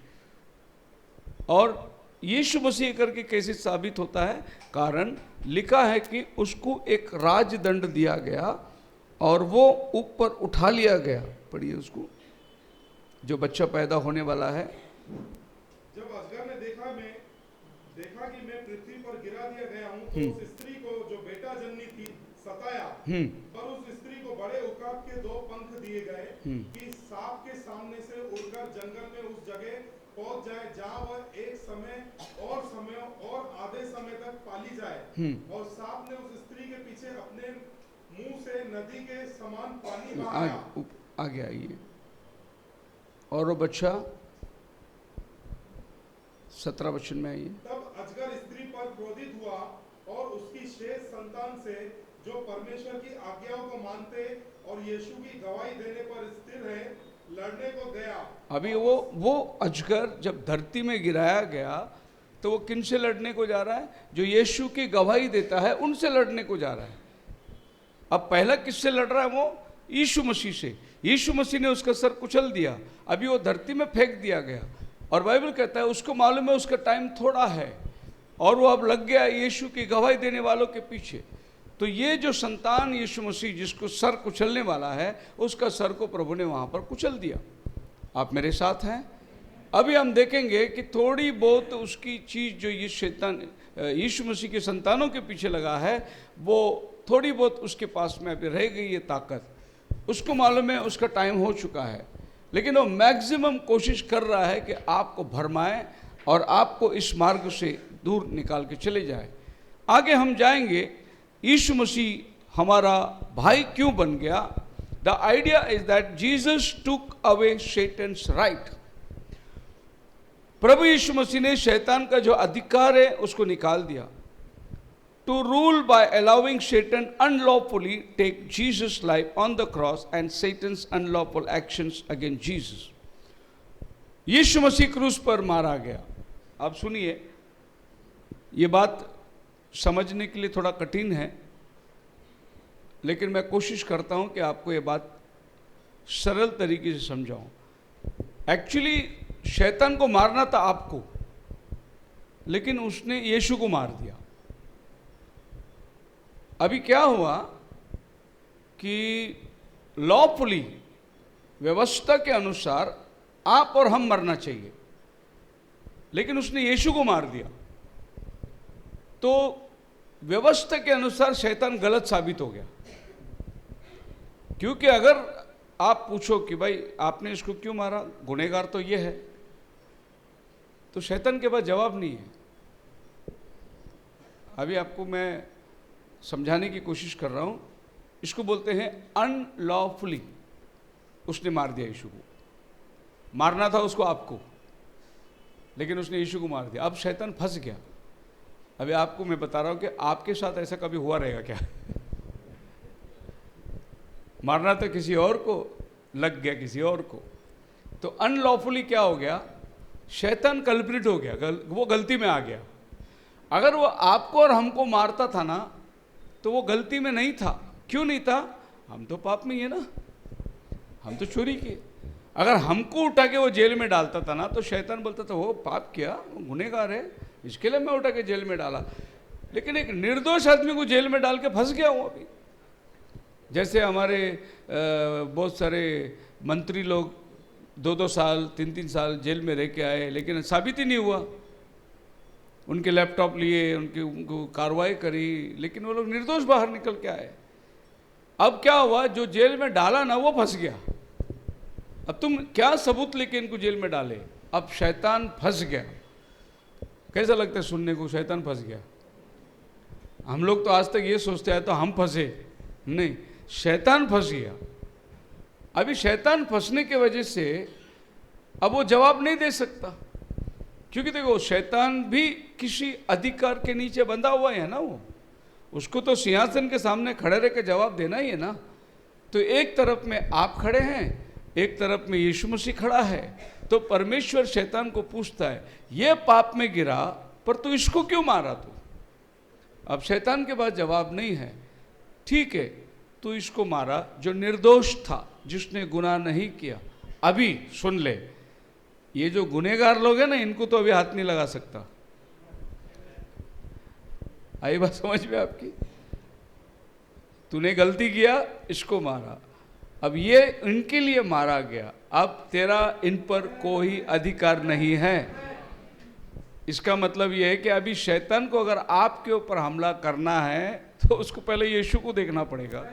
और यीशु मसीह करके कैसे साबित होता है? कारण लिखा है कि उसको एक राजदंड दिया गया और वो ऊपर उठा लिया गया। पढ़िए उसको, जो बच्चा पैदा होने वाला है। जब अजगर ने देखा कि मैं पृथ्वी पर गिरा दिया गया हूँ, तो उस स्त्री को जो बेटा जननी थी सताया, पर उस स्त्री को बड़े उकाब के 2 पंख दिए गए कि सांप के सामने से उड़कर जंगल में उस जगह पहुंच जाए जहाँ वह एक समय और आधे समय तक पाली जाए। और सांप ने उस स्त्री के पीछे अपने मुंह से नदी के समान पानी बहाया। आगे आइए। और वो बच्चा 17 वचन में आइए। तब अजगर स्त्री पर क्रोधित हुआ और उसकी शेष संतान से जो परमेश्वर की आज्ञाओं को मानते और यीशु की गवाही देने पर स्थिर है लड़ने को गया। अभी वो अजगर जब धरती में गिराया गया तो वो किन से लड़ने को जा रहा है? जो यीशु की गवाही देता है उनसे लड़ने को जा रहा है। अब पहला किससे लड़ रहा है? वो यीशु मसीह से। यीशु मसीह ने उसका सर कुचल दिया, अभी वो धरती में फेंक दिया गया। और बाइबल कहता है उसको मालूम है उसका टाइम थोड़ा है, और वो अब लग गया यीशु की गवाही देने वालों के पीछे। तो ये जो संतान यीशु मसीह जिसको सर कुचलने वाला है, उसका सर को प्रभु ने वहाँ पर कुचल दिया। आप मेरे साथ हैं? अभी हम देखेंगे कि थोड़ी बहुत उसकी चीज़ जो ये शैतान यीशु मसीह के संतानों के पीछे लगा है, वो थोड़ी बहुत उसके पास में अभी रह गई है ताकत। उसको मालूम है उसका टाइम हो चुका है, लेकिन वो मैक्सिमम कोशिश कर रहा है कि आपको भरमाए और आपको इस मार्ग से दूर निकाल के चले जाए। आगे हम जाएंगे, यीशु मसीह हमारा भाई क्यों बन गया? The idea is that Jesus took away Satan's right. प्रभु यीशु मसीह ने शैतान का जो अधिकार है उसको निकाल दिया। To rule by allowing Satan unlawfully take Jesus' life on the cross and Satan's unlawful actions against Jesus. यीशु मसीह क्रूस पर मारा गया। आप सुनिए, ये बात समझने के लिए थोड़ा कठिन है, लेकिन मैं कोशिश करता हूं कि आपको ये बात सरल तरीके से समझाऊं। एक्चुअली शैतान को मारना था आपको, लेकिन उसने यीशु को मार दिया। अभी क्या हुआ कि लॉफुली व्यवस्था के अनुसार आप और हम मरना चाहिए, लेकिन उसने यीशु को मार दिया। तो व्यवस्था के अनुसार शैतान गलत साबित हो गया। क्योंकि अगर आप पूछो कि भाई आपने इसको क्यों मारा, गुनहगार तो ये है, तो शैतान के पास जवाब नहीं है। अभी आपको मैं समझाने की कोशिश कर रहा हूं। इसको बोलते हैं अनलॉफुली उसने मार दिया यीशु को। मारना था उसको आपको, लेकिन उसने यीशु को मार दिया। अब शैतान फंस गया। अभी आपको मैं बता रहा हूं कि आपके साथ ऐसा कभी हुआ रहेगा क्या? मारना था किसी और को, लग गया किसी और को। तो अनलॉफुली क्या हो गया? शैतान कल्प्रिट हो गया, वो गलती में आ गया। अगर वो आपको और हमको मारता था ना, तो वो गलती में नहीं था। क्यों नहीं था? हम तो पाप में ही है ना, हम तो चोरी किए। अगर हमको उठा के वो जेल में डालता था ना, तो शैतान बोलता था वो पाप किया, वो गुनहगार है, इसके लिए मैं उठा के जेल में डाला। लेकिन एक निर्दोष आदमी को जेल में डाल के फंस गया हूँ अभी। जैसे हमारे बहुत सारे मंत्री लोग 2-2 साल 3-3 साल जेल में रह के आए, लेकिन साबित ही नहीं हुआ। उनके लैपटॉप लिए, उनको कार्रवाई करी, लेकिन वो लोग निर्दोष बाहर निकल के आए। अब क्या हुआ, जो जेल में डाला ना वो फंस गया। अब तुम क्या सबूत लेके इनको जेल में डाले? अब शैतान फंस गया। कैसा लगता है सुनने को, शैतान फंस गया? हम लोग तो आज तक ये सोचते हैं तो हम फंसे, नहीं, शैतान फंस गया। अभी शैतान फंसने के वजह से अब वो जवाब नहीं दे सकता, क्योंकि देखो शैतान भी किसी अधिकार के नीचे बंधा हुआ है ना, वो उसको तो सिंहासन के सामने खड़े रह के जवाब देना ही है ना। तो एक तरफ में आप खड़े हैं, एक तरफ में यीशु मसीह खड़ा है, तो परमेश्वर शैतान को पूछता है ये पाप में गिरा पर तू इसको क्यों मारा तू? अब शैतान के पास जवाब नहीं है। ठीक है, तू इसको मारा जो निर्दोष था, जिसने गुनाह नहीं किया। अभी सुन ले, ये जो गुनहगार लोग हैं ना, इनको तो अभी हाथ नहीं लगा सकता। आई बात समझ में आपकी? तूने गलती किया, इसको मारा, अब ये इनके लिए मारा गया, अब तेरा इन पर कोई अधिकार नहीं है। इसका मतलब ये है कि अभी शैतान को अगर आपके ऊपर हमला करना है तो उसको पहले यीशु को देखना पड़ेगा,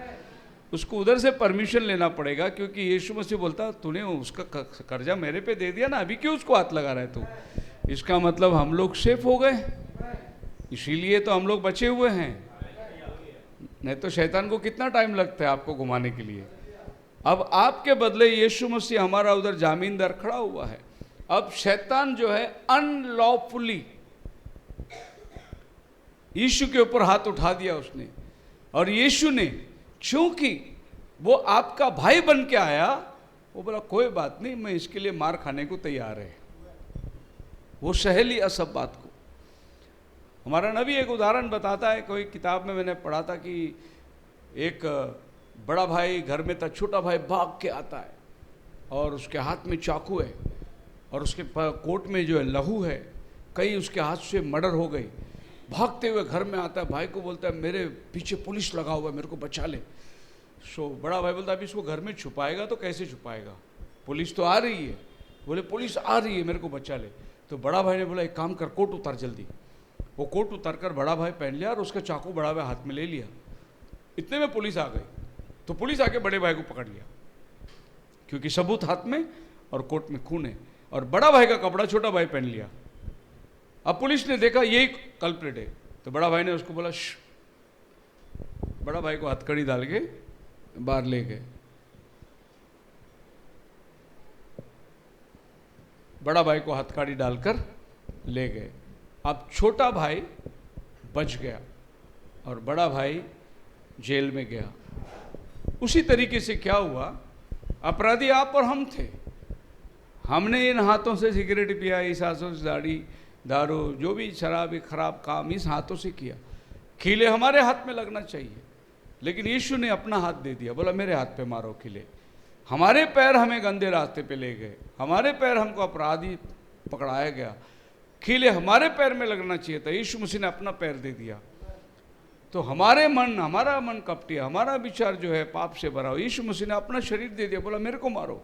उसको उधर से परमिशन लेना पड़ेगा, क्योंकि यीशु मसीह बोलता तूने उसका कर्जा मेरे पे दे दिया ना, अभी क्यों उसको हाथ लगा रहा है तू? इसका मतलब हम लोग सेफ हो गए, इसीलिए तो हम लोग बचे हुए हैं। नहीं तो शैतान को कितना टाइम लगता है आपको घुमाने के लिए। अब आपके बदले यीशु मसीह हमारा उधर जामीनदार खड़ा हुआ है। अब शैतान जो है अनलॉफुली यीशु के ऊपर हाथ उठा दिया उसने, और यीशु ने क्योंकि वो आपका भाई बन के आया, वो बोला कोई बात नहीं, मैं इसके लिए मार खाने को तैयार है। वो सह लिया सब बात को। हमारा नबी एक उदाहरण बताता है, कोई किताब में मैंने पढ़ा था कि एक बड़ा भाई घर में था, छोटा भाई भाग के आता है और उसके हाथ में चाकू है और उसके कोट में जो है लहू है, कई उसके हाथ से मर्डर हो गई। भागते हुए घर में आता है, भाई को बोलता है मेरे पीछे पुलिस लगा हुआ है, मेरे को बचा ले। सो बड़ा भाई बोलता है अभी इसको घर में छुपाएगा तो कैसे छुपाएगा, पुलिस तो आ रही है। बोले पुलिस आ रही है, मेरे को बचा ले। तो बड़ा भाई ने बोला एक काम कर, कोट उतार जल्दी। वो कोट उतार कर बड़ा भाई पहन लिया और उसका चाकू बड़ा भाई हाथ में ले लिया। इतने में पुलिस आ गई, तो पुलिस आके बड़े भाई को पकड़ लिया, क्योंकि सबूत हाथ में और कोट में खून है, और बड़ा भाई का कपड़ा छोटा भाई पहन लिया। अब पुलिस ने देखा यही कल्प्रिट है, तो बड़ा भाई ने उसको बोला श्श। बड़ा भाई को हथकड़ी डाल के बाहर ले गए। बड़ा भाई को हथकड़ी डालकर ले गए। अब छोटा भाई बच गया और बड़ा भाई जेल में गया। उसी तरीके से क्या हुआ, अपराधी आप और हम थे। हमने इन हाथों से सिगरेट पिया, इस हाथों से दारू, जो भी शराब खराब काम इस हाथों से किया। खीले हमारे हाथ में लगना चाहिए, लेकिन यीशु ने अपना हाथ दे दिया, बोला मेरे हाथ पे मारो खीले। हमारे पैर हमें गंदे रास्ते पे ले गए, हमारे पैर हमको अपराधी पकड़ाया गया, खीले हमारे पैर में लगना चाहिए था, यीशु मसीह ने अपना पैर दे दिया। तो हमारा मन कपटी, हमारा विचार जो है पाप से भरा हो, यीशु मसीह ने अपना शरीर दे दिया, बोला मेरे को मारो।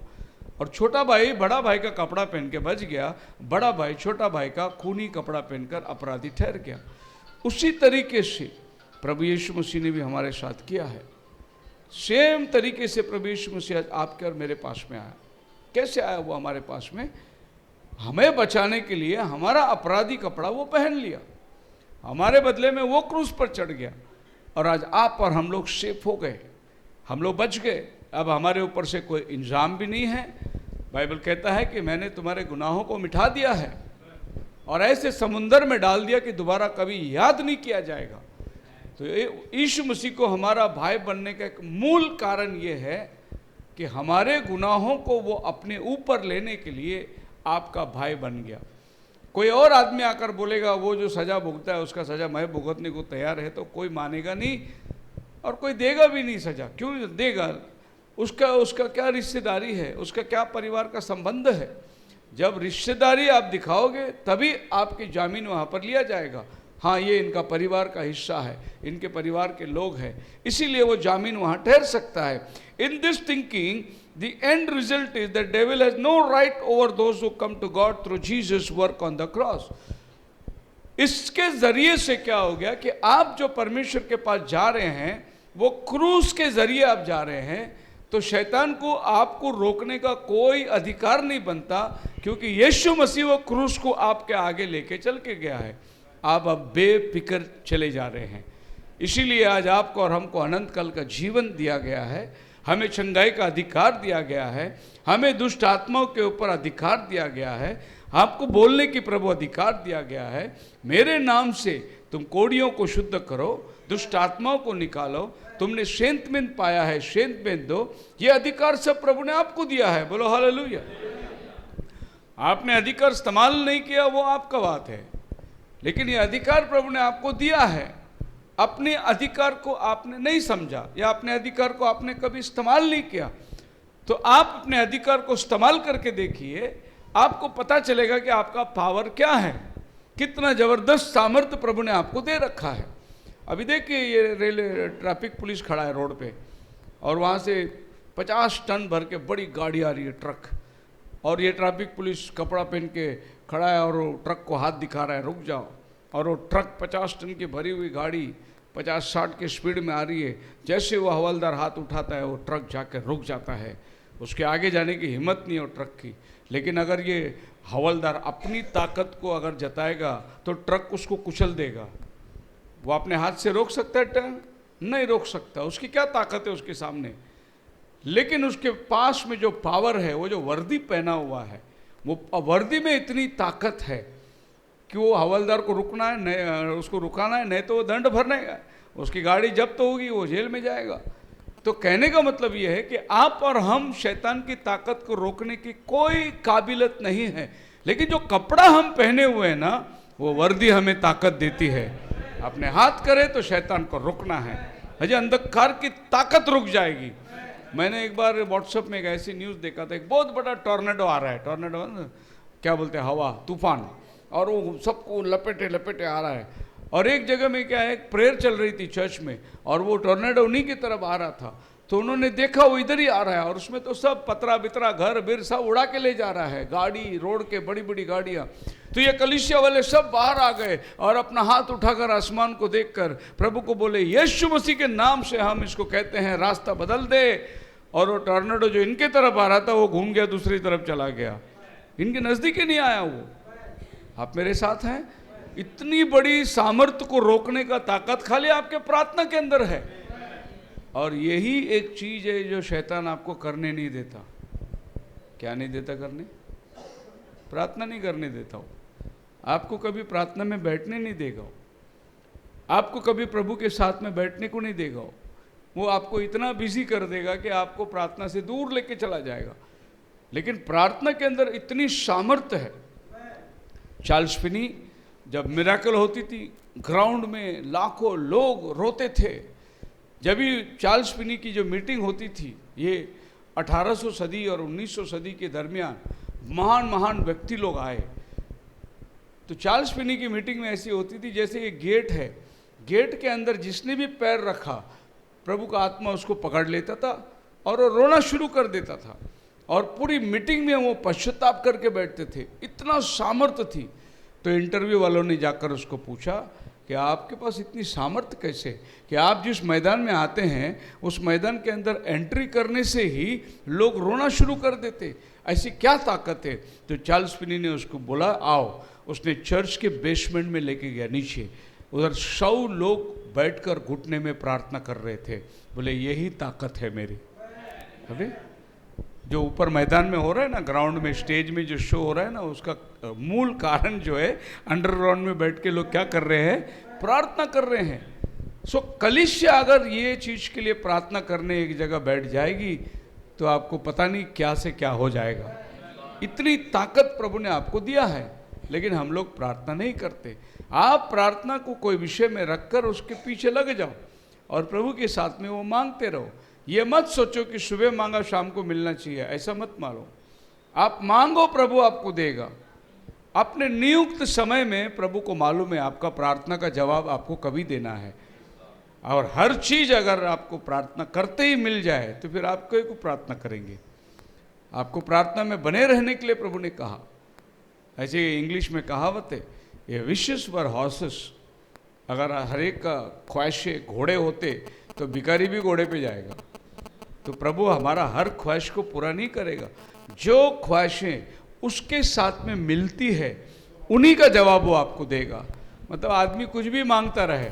और छोटा भाई बड़ा भाई का कपड़ा पहन के बच गया, बड़ा भाई छोटा भाई का खूनी कपड़ा पहनकर अपराधी ठहर गया। उसी तरीके से प्रभु यीशु मसीह ने भी हमारे साथ किया है। सेम तरीके से प्रभु यीशु मसीह आपके और मेरे पास में आया। कैसे आया वो हमारे पास में? हमें बचाने के लिए हमारा अपराधी कपड़ा वो पहन लिया, हमारे बदले में वो क्रूस पर चढ़ गया, और आज आप और हम लोग सेफ हो गए, हम लोग बच गए। अब हमारे ऊपर से कोई इल्ज़ाम भी नहीं है। बाइबल कहता है कि मैंने तुम्हारे गुनाहों को मिटा दिया है और ऐसे समुंदर में डाल दिया कि दोबारा कभी याद नहीं किया जाएगा। तो यीशु मसीह को हमारा भाई बनने का एक मूल कारण ये है कि हमारे गुनाहों को वो अपने ऊपर लेने के लिए आपका भाई बन गया। कोई और आदमी आकर बोलेगा वो जो सज़ा भुगता है उसका सज़ा मैं भुगतने को तैयार है, तो कोई मानेगा नहीं और कोई देगा भी नहीं सज़ा। क्यों देगा? उसका उसका क्या रिश्तेदारी है, उसका क्या परिवार का संबंध है। जब रिश्तेदारी आप दिखाओगे तभी आपकी जामीन वहाँ पर लिया जाएगा। हाँ, ये इनका परिवार का हिस्सा है, इनके परिवार के लोग हैं, इसीलिए वो जामीन वहाँ ठहर सकता है। In this thinking the end result is the devil has no right over those who come to God through Jesus work on the cross. इसके जरिए से क्या हो गया कि आप जो परमेश्वर के पास जा रहे हैं वो क्रूस के जरिए आप जा रहे हैं, तो शैतान को आपको रोकने का कोई अधिकार नहीं बनता, क्योंकि यीशु मसीह वो क्रूस को आपके आगे लेके चल के गया है। आप अब बेफिक्र चले जा रहे हैं। इसीलिए आज आपको और हमको अनंत काल का जीवन दिया गया है, हमें चंगाई का अधिकार दिया गया है, हमें दुष्ट आत्माओं के ऊपर अधिकार दिया गया है, आपको बोलने की प्रभु अधिकार दिया गया है। मेरे नाम से तुम कोड़ियों को शुद्ध करो, दुष्ट आत्माओं को निकालो, तुमने सेंतमेंट पाया है सेंतमेंट दो। ये अधिकार सब प्रभु ने आपको दिया है। बोलो हालेलुया। आपने अधिकार इस्तेमाल नहीं किया वो आपका बात है, लेकिन ये अधिकार प्रभु ने आपको दिया है। अपने अधिकार को आपने नहीं समझा या अपने अधिकार को आपने कभी इस्तेमाल नहीं किया, तो आप अपने अधिकार को इस्तेमाल करके देखिए, आपको पता चलेगा कि आपका पावर क्या है, कितना जबरदस्त सामर्थ्य प्रभु ने आपको दे रखा है। अभी देखिए ये रेलवे ट्रैफिक पुलिस खड़ा है रोड पे, और वहाँ से 50 टन भर के बड़ी गाड़ी आ रही है, ट्रक, और ये ट्रैफिक पुलिस कपड़ा पहन के खड़ा है और वो ट्रक को हाथ दिखा रहा है रुक जाओ, और वो ट्रक 50 टन की भरी हुई गाड़ी 50-60 की स्पीड में आ रही है। जैसे वो हवलदार हाथ उठाता है वो ट्रक जाकर रुक जाता है, उसके आगे जाने की हिम्मत नहीं है वो ट्रक की। लेकिन अगर ये हवलदार अपनी ताकत को अगर जताएगा तो ट्रक उसको कुचल देगा। वो अपने हाथ से रोक सकता है ट्रक? नहीं रोक सकता, उसकी क्या ताकत है उसके सामने। लेकिन उसके पास में जो पावर है, वो जो वर्दी पहना हुआ है, वो वर्दी में इतनी ताकत है कि वो हवलदार को रुकना है, नहीं उसको रुकाना है, नहीं तो वो दंड भरने का, उसकी गाड़ी जब्त होगी, वो जेल में जाएगा। तो कहने का मतलब ये है कि आप और हम शैतान की ताकत को रोकने की कोई काबिलियत नहीं है, लेकिन जो कपड़ा हम पहने हुए हैं ना, वो वर्दी हमें ताकत देती है। अपने हाथ करे तो शैतान को रोकना है, अजय अंधकार की ताकत रुक जाएगी। मैंने एक बार व्हाट्सएप में एक ऐसी न्यूज़ देखा था, एक बहुत बड़ा टॉर्नेडो आ रहा है, टॉर्नेडो क्या बोलते हैं, हवा तूफान, और वो सबको लपेटे लपेटे आ रहा है। और एक जगह में क्या है, एक प्रेयर चल रही थी चर्च में, और वो टॉर्नेडो उन्हीं की तरफ आ रहा था, तो उन्होंने देखा वो इधर ही आ रहा है, और उसमें तो सब पतरा बितरा घर बिर सब उड़ा के ले जा रहा है, गाड़ी रोड के बड़ी बड़ी गाड़ियाँ। तो ये कलीसिया वाले सब बाहर आ गए और अपना हाथ उठाकर आसमान को देखकर प्रभु को बोले, यीशु मसीह के नाम से हम इसको कहते हैं रास्ता बदल दे। और वो टॉर्नेडो जो इनके तरफ आ रहा था वो घूम गया, दूसरी तरफ चला गया, इनके नज़दीक ही नहीं आया वो। आप मेरे साथ हैं? इतनी बड़ी सामर्थ्य को रोकने का ताकत खाली आपके प्रार्थना के अंदर है। और यही एक चीज है जो शैतान आपको करने नहीं देता। क्या नहीं देता करने? प्रार्थना नहीं करने देता हो, आपको कभी प्रार्थना में बैठने नहीं देगा, आपको कभी प्रभु के साथ में बैठने को नहीं देगा। वो आपको इतना बिजी कर देगा कि आपको प्रार्थना से दूर लेके चला जाएगा। लेकिन प्रार्थना के अंदर इतनी सामर्थ्य है। चार्ल्स फिनी जब मिरेकल होती थी, ग्राउंड में लाखों लोग रोते थे। जब भी चार्ल्स फिनी की जो मीटिंग होती थी, ये 1800 सदी और 1900 सदी के दरमियान महान महान व्यक्ति लोग आए। तो चार्ल्स फिनी की मीटिंग में ऐसी होती थी जैसे ये गेट है, गेट के अंदर जिसने भी पैर रखा प्रभु का आत्मा उसको पकड़ लेता था और वो रोना शुरू कर देता था, और पूरी मीटिंग में वो पश्चाताप करके बैठते थे, इतना सामर्थ्य थी। तो इंटरव्यू वालों ने जाकर उसको पूछा कि आपके पास इतनी सामर्थ्य कैसे, कि आप जिस मैदान में आते हैं उस मैदान के अंदर एंट्री करने से ही लोग रोना शुरू कर देते, ऐसी क्या ताकत है? तो चार्ल्स फिनी ने उसको बोला आओ। उसने चर्च के बेसमेंट में लेके गया नीचे, उधर 100 लोग बैठकर घुटने में प्रार्थना कर रहे थे। बोले यही ताकत है मेरी। अबे जो ऊपर मैदान में हो रहा है ना, ग्राउंड में स्टेज में जो शो हो रहा है ना, उसका मूल कारण जो है अंडरग्राउंड में बैठ के लोग क्या कर रहे हैं? प्रार्थना कर रहे हैं। सो कलीसिया अगर ये चीज़ के लिए प्रार्थना करने एक जगह बैठ जाएगी तो आपको पता नहीं क्या से क्या हो जाएगा। इतनी ताकत प्रभु ने आपको दिया है, लेकिन हम लोग प्रार्थना नहीं करते। आप प्रार्थना को कोई विषय में रखकर उसके पीछे लग जाओ और प्रभु के साथ में वो मांगते रहो। ये मत सोचो कि सुबह मांगा शाम को मिलना चाहिए, ऐसा मत मानो। आप मांगो, प्रभु आपको देगा। अपने नियुक्त समय में प्रभु को मालूम है आपका प्रार्थना का जवाब आपको कभी देना है। और हर चीज अगर आपको प्रार्थना करते ही मिल जाए तो फिर आप क्यों को प्रार्थना करेंगे? आपको प्रार्थना में बने रहने के लिए प्रभु ने कहा। ऐसे इंग्लिश में कहावत है, ये विशेष फॉर हॉर्सेस। अगर हर एक का ख्वाहिशें घोड़े होते तो भिखारी भी घोड़े पे जाएगा। तो प्रभु हमारा हर ख्वाहिश को पूरा नहीं करेगा। जो ख्वाहिशें उसके साथ में मिलती है उन्हीं का जवाब वो आपको देगा। मतलब आदमी कुछ भी मांगता रहे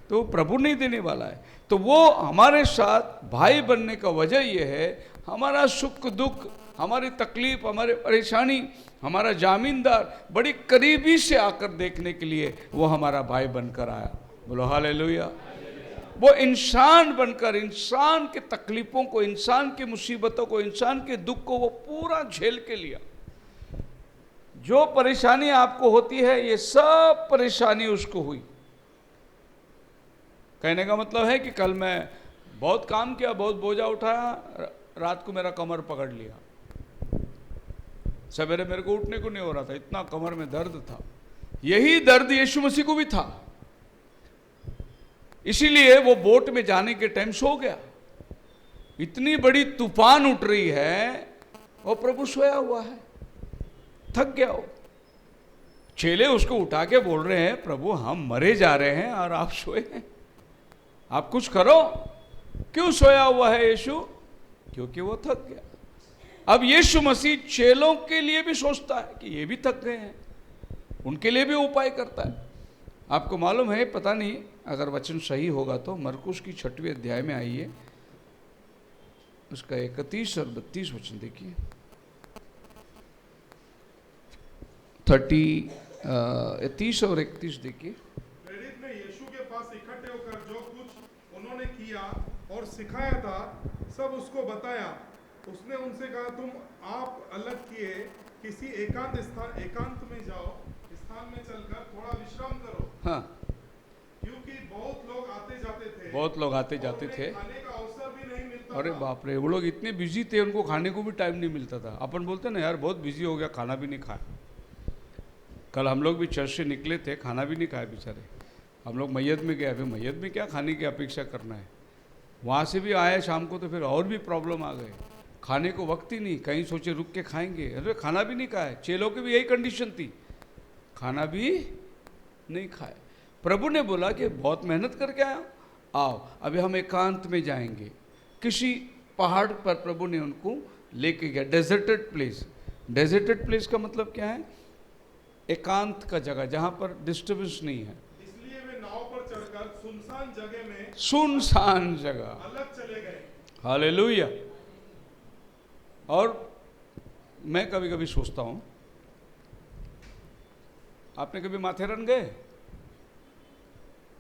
तो प्रभु नहीं देने वाला है। तो वो हमारे साथ भाई बनने का वजह ये है, हमारा सुख दुख, हमारी तकलीफ, हमारी परेशानी, हमारा जामीनदार बड़ी करीबी से आकर देखने के लिए वो हमारा भाई बनकर आया। बोलो हालेलुया। वो इंसान बनकर इंसान के तकलीफों को, इंसान की मुसीबतों को, इंसान के दुख को वो पूरा झेल के लिया। जो परेशानी आपको होती है ये सब परेशानी उसको हुई। कहने का मतलब है कि कल मैं बहुत काम किया, बहुत बोझा उठाया, रात को मेरा कमर पकड़ लिया, सवेरे मेरे को उठने को नहीं हो रहा था, इतना कमर में दर्द था। यही दर्द यीशु मसीह को भी था, इसीलिए वो बोट में जाने के टाइम सो गया। इतनी बड़ी तूफान उठ रही है और प्रभु सोया हुआ है, थक गया हो। चेले उसको उठा के बोल रहे हैं, प्रभु हम मरे जा रहे हैं और आप सोए हैं, आप कुछ करो। क्यों सोया हुआ है यीशु? क्योंकि वो थक गया। अब यीशु मसीह चेलों के लिए भी सोचता है कि ये भी थक गए हैं, उनके लिए भी उपाय करता है। आपको मालूम है, पता नहीं अगर वचन सही होगा तो मरकुस की 6वें अध्याय में आइए, उसका 31 और 32 वचन देखिए। 30 और 31 देखिए। प्रेरित ने यीशु के पास इकट्ठे होकर जो कुछ उन्होंने किया और सिखाया था सब उसको बताया। उसने उनसे कहा, तुम आप अलग किए किसी एकांत में जाओ, स्थान में चलकर थोड़ा विश्राम करो। हाँ, क्योंकि बहुत लोग आते जाते थे, बहुत लोग आते जाते थे। खाने का अवसर भी नहीं मिलता अरे था। बाप रे, वो लोग इतने बिजी थे, उनको खाने को भी टाइम नहीं मिलता था। अपन बोलते ना यार बहुत बिजी हो गया, खाना भी नहीं खाया। कल हम लोग भी चर्च से निकले थे, खाना भी नहीं खाया बेचारे। हम लोग मैयत में गए, अभी मैयत में क्या खाने की अपेक्षा करना है। वहाँ से भी आए शाम को तो फिर और भी प्रॉब्लम आ गए, खाने को वक्त ही नहीं। कहीं सोचे रुक के खाएंगे, अरे खाना भी नहीं खाए। चेलों की भी यही कंडीशन थी, खाना भी नहीं खाए। प्रभु ने बोला कि बहुत मेहनत करके आया, आओ अभी हम एकांत में जाएंगे। किसी पहाड़ पर प्रभु ने उनको लेके गया, डेजर्टेड प्लेस। डेजर्टेड प्लेस का मतलब क्या है? एकांत का जगह जहाँ पर डिस्टर्बेंस नहीं है। इसलिए वे नाव पर चढ़कर सुनसान जगह में, सुनसान जगह, अलग चले गए। हालेलुया। और मैं कभी कभी सोचता हूँ, आपने कभी माथेरन गए?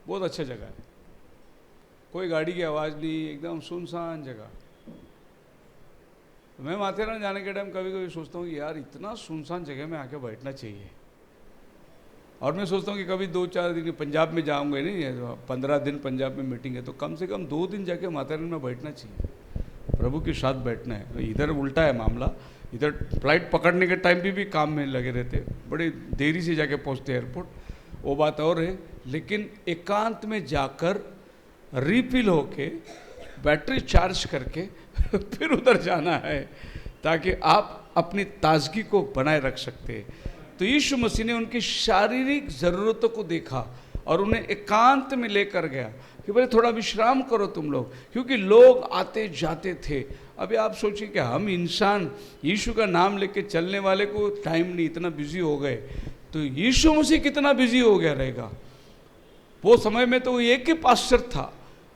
बहुत अच्छा जगह है, कोई गाड़ी की आवाज़ नहीं, एकदम सुनसान जगह। मैं माथेरन जाने के टाइम कभी कभी सोचता हूँ कि यार इतना सुनसान जगह में आके बैठना चाहिए। और मैं सोचता हूँ कि कभी 2-4 दिन पंजाब में जाऊँगे, नहीं 15 दिन पंजाब में मीटिंग है, तो कम से कम 2 दिन जाके माथेरन में बैठना चाहिए, प्रभु के साथ बैठना है। इधर उल्टा है मामला, इधर फ्लाइट पकड़ने के टाइम भी काम में लगे रहते, बड़ी देरी से जाके पहुँचते एयरपोर्ट, वो बात और है। लेकिन एकांत में जाकर रिफिल होके बैटरी चार्ज करके फिर उधर जाना है, ताकि आप अपनी ताजगी को बनाए रख सकते हैं। तो यीशु मसीह ने उनकी शारीरिक ज़रूरतों को देखा और उन्हें एकांत में लेकर गया कि भाई थोड़ा विश्राम करो तुम लोग, क्योंकि लोग आते जाते थे। अभी आप सोचिए कि हम इंसान यीशु का नाम लेके चलने वाले को टाइम नहीं, इतना बिजी हो गए, तो यीशु मसीह कितना बिजी हो गया रहेगा। वो समय में तो एक ही पास्टर था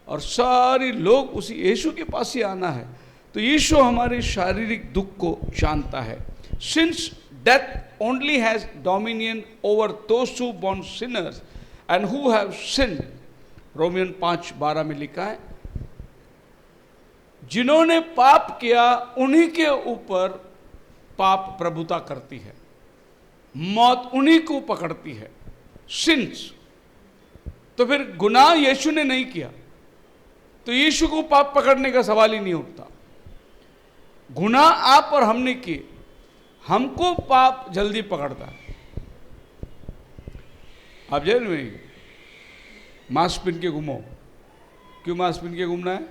और सारे लोग उसी यीशु के पास ही आना है। तो यीशु हमारे शारीरिक दुख को जानता है। Since death only has dominion over those who born sinners and who have sinned, Romans 5:12 में लिखा है, जिन्होंने पाप किया उन्हीं के ऊपर पाप प्रभुता करती है, मौत उन्हीं को पकड़ती है। सिंस, तो फिर गुनाह यीशु ने नहीं किया, तो यीशु को पाप पकड़ने का सवाल ही नहीं उठता। गुनाह आप और हमने किए, हमको पाप जल्दी पकड़ता है। आप जेल में मास्क पहन के घूमो, क्यों मास्क पहन के घूमना है?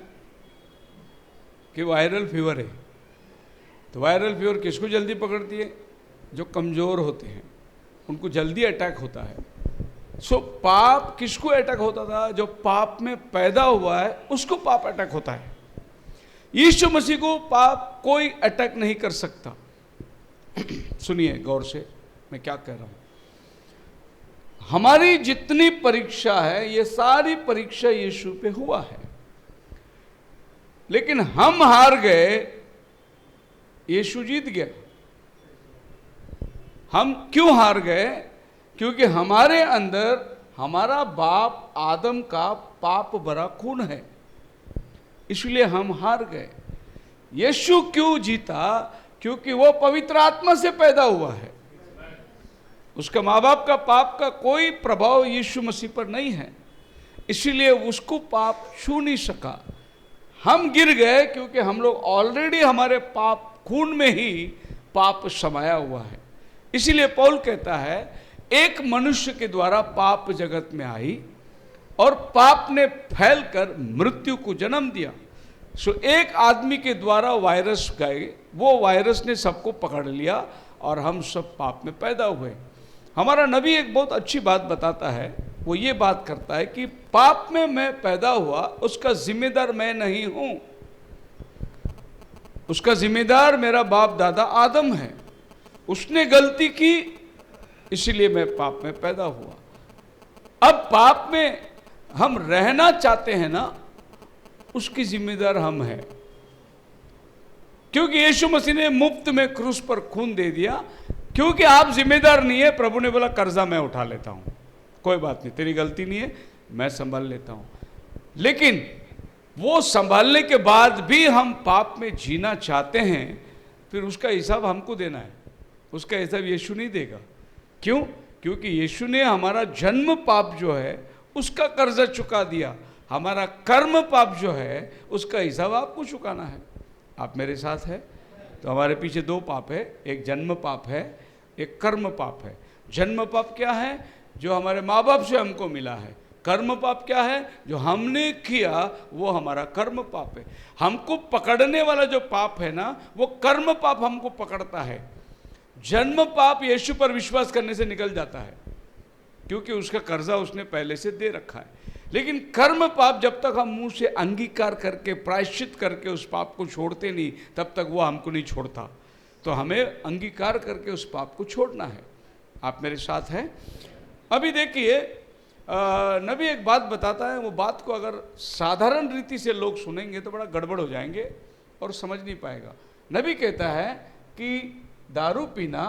कि वायरल फीवर है। तो वायरल फीवर किसको जल्दी पकड़ती है? जो कमज़ोर होते हैं, उनको जल्दी अटैक होता है। सो पाप किसको अटैक होता था? जो पाप में पैदा हुआ है उसको पाप अटैक होता है। यीशु मसीह को पाप कोई अटैक नहीं कर सकता। सुनिए गौर से मैं क्या कह रहा हूं। हमारी जितनी परीक्षा है ये सारी परीक्षा यीशु पे हुआ है, लेकिन हम हार गए, यीशु जीत गया। हम क्यों हार गए? क्योंकि हमारे अंदर हमारा बाप आदम का पाप भरा खून है, इसलिए हम हार गए। यीशु क्यों जीता? क्योंकि वो पवित्र आत्मा से पैदा हुआ है। उसका माँ बाप का पाप का कोई प्रभाव यीशु मसीह पर नहीं है, इसीलिए उसको पाप छू नहीं सका। हम गिर गए क्योंकि हम लोग ऑलरेडी हमारे पाप खून में ही पाप समाया हुआ है। इसीलिए पौल कहता है एक मनुष्य के द्वारा पाप जगत में आई और पाप ने फैलकर मृत्यु को जन्म दिया। सो एक आदमी के द्वारा वायरस गए, वो वायरस ने सबको पकड़ लिया और हम सब पाप में पैदा हुए। हमारा नबी एक बहुत अच्छी बात बताता है, वो ये बात करता है कि पाप में मैं पैदा हुआ, उसका जिम्मेदार मैं नहीं हूं, उसका जिम्मेदार मेरा बाप दादा आदम है। उसने गलती की, इसीलिए मैं पाप में पैदा हुआ। अब पाप में हम रहना चाहते हैं ना, उसकी जिम्मेदार हम हैं, क्योंकि यीशु मसीह ने मुफ्त में क्रूस पर खून दे दिया। क्योंकि आप जिम्मेदार नहीं है, प्रभु ने बोला कर्जा मैं उठा लेता हूं, कोई बात नहीं, तेरी गलती नहीं है, मैं संभाल लेता हूं। लेकिन वो संभालने के बाद भी हम पाप में जीना चाहते हैं, फिर उसका हिसाब हमको देना है। उसका हिसाब यीशु नहीं देगा। क्यों? क्योंकि यीशु ने हमारा जन्म पाप जो है उसका कर्जा चुका दिया। हमारा कर्म पाप जो है उसका हिसाब आपको चुकाना है। आप मेरे साथ है? तो हमारे पीछे दो पाप है, एक जन्म पाप है, एक कर्म पाप है। जन्म पाप क्या है? जो हमारे माँ बाप से हमको मिला है। कर्म पाप क्या है? जो हमने किया वो हमारा कर्म पाप है। हमको पकड़ने वाला जो पाप है ना, वो कर्म पाप हमको पकड़ता है। जन्म पाप यीशु पर विश्वास करने से निकल जाता है, क्योंकि उसका कर्जा उसने पहले से दे रखा है। लेकिन कर्म पाप जब तक हम मुंह से अंगीकार करके प्रायश्चित करके उस पाप को छोड़ते नहीं, तब तक वो हमको नहीं छोड़ता। तो हमें अंगीकार करके उस पाप को छोड़ना है। आप मेरे साथ हैं? अभी देखिए नबी एक बात बताता है, वो बात को अगर साधारण रीति से लोग सुनेंगे तो बड़ा गड़बड़ हो जाएंगे और समझ नहीं पाएगा। नबी कहता है कि दारू पीना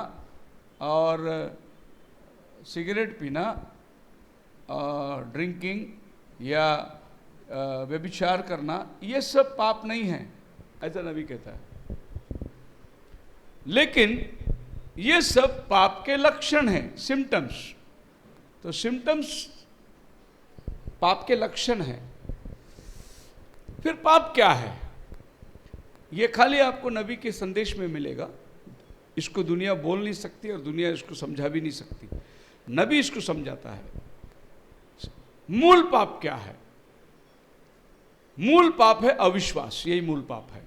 और सिगरेट पीना, ड्रिंकिंग या व्यभिचार करना, ये सब पाप नहीं है, ऐसा नबी कहता है। लेकिन ये सब पाप के लक्षण हैं, सिम्टम्स। तो सिम्टम्स पाप के लक्षण हैं। फिर पाप क्या है? ये खाली आपको नबी के संदेश में मिलेगा। इसको दुनिया बोल नहीं सकती और दुनिया इसको समझा भी नहीं सकती। नबी इसको समझाता है। मूल पाप क्या है? मूल पाप है अविश्वास, यही मूल पाप है।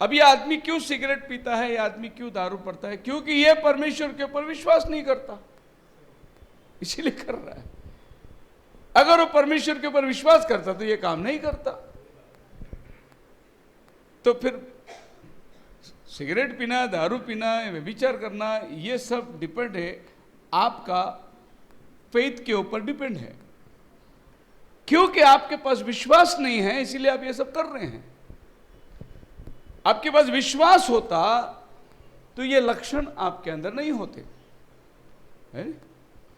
अब ये आदमी क्यों सिगरेट पीता है, ये आदमी क्यों दारू पड़ता है? क्योंकि ये परमेश्वर के ऊपर विश्वास नहीं करता, इसीलिए कर रहा है। अगर वो परमेश्वर के ऊपर विश्वास करता तो ये काम नहीं करता। तो फिर सिगरेट पीना, दारू पीना, व्यभिचार करना, ये सब डिपेंड है, आपका फेथ के ऊपर डिपेंड है। क्योंकि आपके पास विश्वास नहीं है, इसीलिए आप ये सब कर रहे हैं। आपके पास विश्वास होता तो ये लक्षण आपके अंदर नहीं होते है?